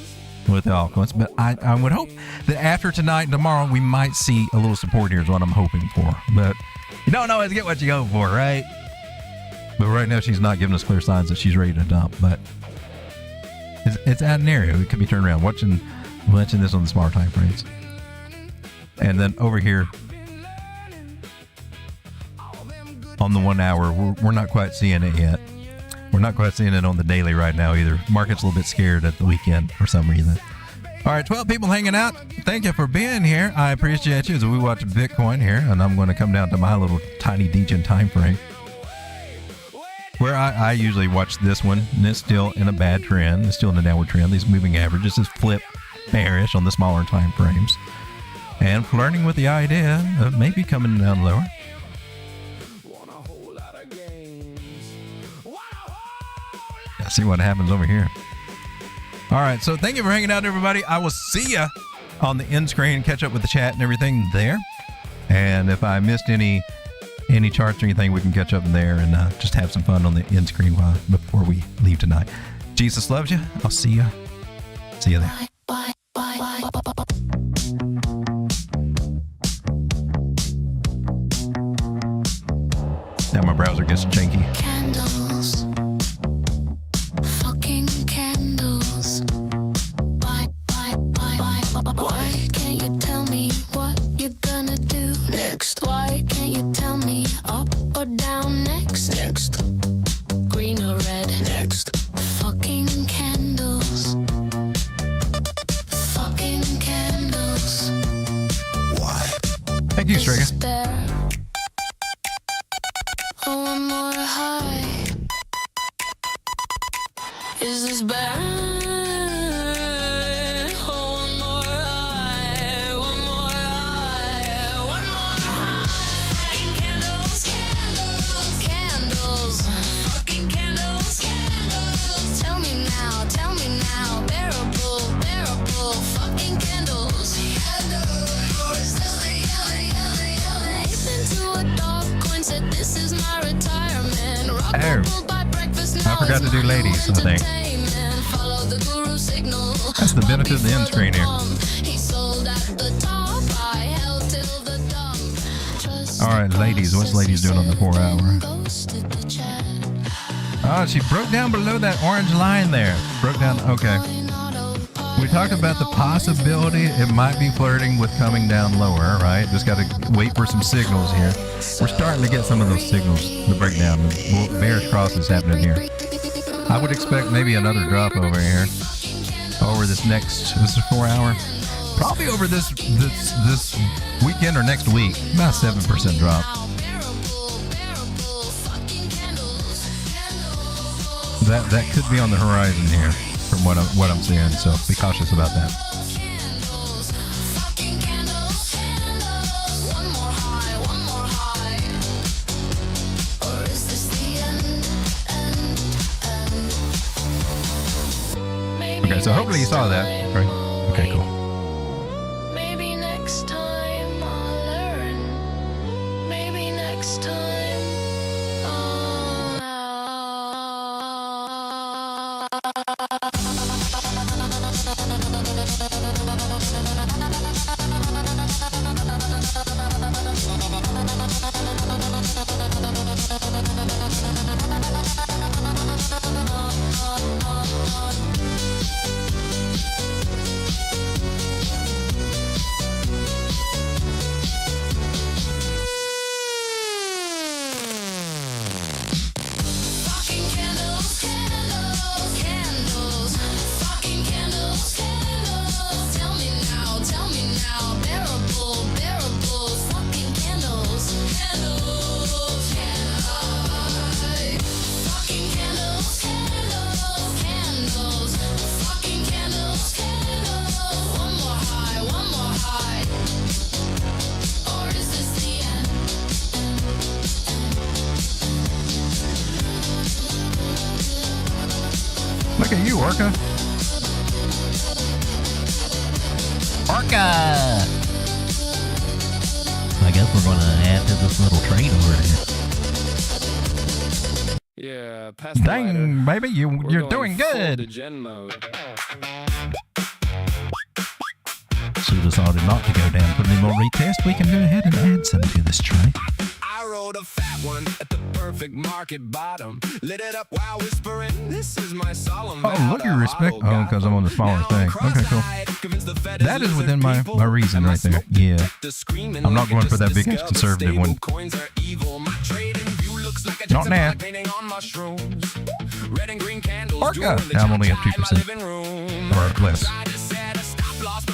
with the altcoins. But I would hope that after tonight and tomorrow, we might see a little support here is what I'm hoping for. But you don't always get what you go for, right? But right now, she's not giving us clear signs that she's ready to dump. But it's at an area. It could be turned around. Watching this on the smaller time frames. And then over here on the 1 hour, we're not quite seeing it yet. We're not quite seeing it on the daily right now either. Market's a little bit scared at the weekend for some reason. All right, 12 people hanging out. Thank you for being here. I appreciate you as we watch Bitcoin here, and I'm going to come down to my little tiny degen time frame, where I usually watch this one, and it's still in a bad trend. It's still in a downward trend. These moving averages just flip bearish on the smaller time frames, and flirting with the idea of maybe coming down lower. Let's see what happens over here. All right, so thank you for hanging out, everybody. I will see you on the end screen, catch up with the chat and everything there. And if I missed any charts or anything, we can catch up in there and just have some fun on the end screen before we leave tonight. Jesus loves you. I'll see you. See you there. Now my browser gets janky. Candles, fucking candles. Why can't you tell me what you're gonna do next? Why can't you tell me up or down next? Next, green or red? Next, fucking candles, fucking candles. Why? Thank you, Striga. One more high. Is this bad? One more high. One more high. One more high. Fucking candles, candles, candles. Fucking candles, candles. Tell me now, bearable, bearable. Fucking candles, candles. Into a dark coin, said this is my retirement. Oh, I forgot to do ladies, I think. That's the benefit of the end screen here. All right, ladies. What's ladies doing on the 4 hour? Oh, she broke down below that orange line there. Broke down. Okay. We talked about the possibility it might be flirting with coming down lower, right? Just got to wait for some signals here. We're starting to get some of those signals to break down. Bearish cross is happening here. I would expect maybe another drop over here. Over this is 4 hour. Probably over this weekend or next week. About 7% drop. That could be on the horizon here from what I'm seeing. So be cautious about that. Okay, so hopefully you saw that. Right? Okay, cool. Maybe next time I'll learn. Maybe next time. Look at you, Orca. Orca! I guess we're going to add to this little trade over here. Yeah, pass the lighter. Dang, baby, We're you're going doing full good. degen mode. So decided not to go down for any more retest. We can go ahead and add some to this trade. I rode a fat one at the perfect market bottom. Lit it up while whispering, this is my solemn Oh, look at your respect. Oh, because I'm on the smaller thing. Okay, cool. That is within my reason right there. Yeah. I'm not going for that big ass conservative one. Not now. Orca. Yeah, I'm only at 2%. Or less.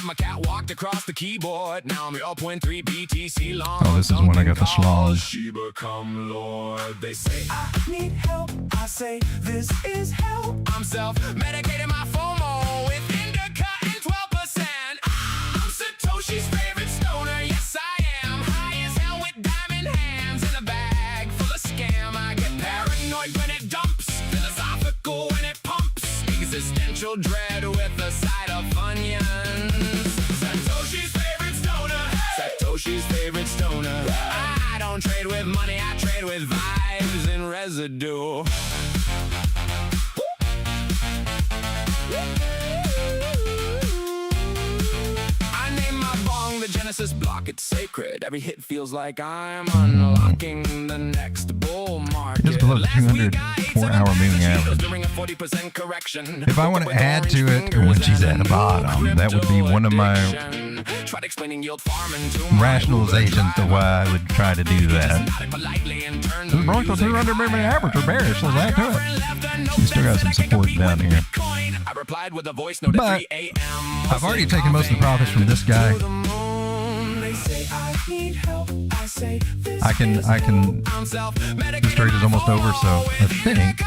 My cat walked across the keyboard. Now I'm 0.3 BTC long. Oh, this is when I got the slog. She become Lord. They say I need help. I say this is help. I'm self-medicating my FOMO with indica and 12%. I'm Satoshi's favorite stoner. Yes, I am. High as hell with diamond hands in a bag full of scam. I get paranoid when it dumps, philosophical when it pumps, existential dread with a side of onions. Satoshi's favorite stoner. I don't trade with money, I trade with vibes and residue. I name my bong the Genesis block, it's sacred. Every hit feels like I'm unlocking the next bull market. Just below the 204-hour moving average. If I want to add to it when she's at the bottom, that would be one of my rationalizations to why I would try to do that. The Bronco 200 moving average are bearish, let's add to it. We still got some support down here. But I've already taken most of the profits from this guy. I can, this trade is almost over, so I think,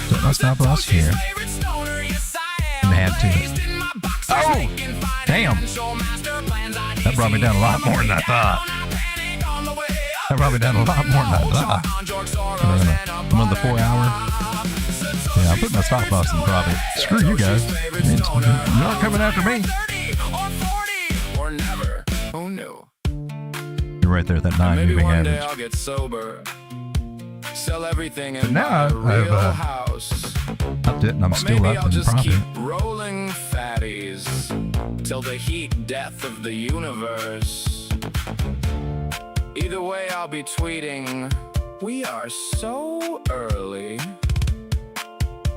set my stop loss here, and add to it. Oh! Damn! That brought me down a lot more than I thought. I'm on the 4 hour. Yeah, I put my stop loss in profit. Screw you guys. You're not coming after me. You're right there at that 9 moving average. I'll get sober. Sell everything in now I've upped it and I'm still up in profit. Keep rolling fatties till the heat death of the universe. Either way, I'll be tweeting, we are so early,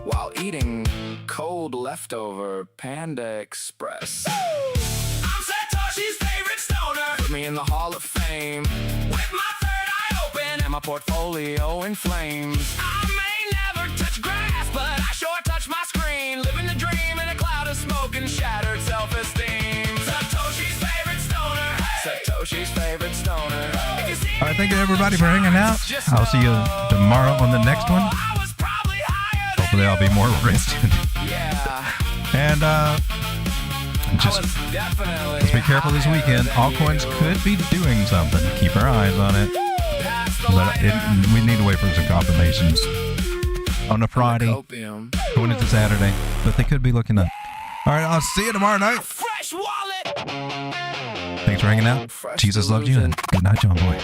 while eating cold leftover Panda Express. I'm Satoshi's favorite stoner. Put me in the Hall of Fame with my third eye open and my portfolio in flames. I may never touch grass, but I sure touch my screen, living the dream in a cloud of smoke and shattered self-esteem. Satoshi's favorite stoner. Hey! Satoshi's favorite stoner. All right, thank you everybody for hanging out. I'll see you tomorrow on the next one. Hopefully I'll be more rested. And just let's be careful this weekend. Altcoins could be doing something. Keep our eyes on it. But we need to wait for some confirmations on a Friday, going into Saturday. But they could be looking up. All right, I'll see you tomorrow night. Thanks for hanging out. Jesus loves you, and good night, John Boy.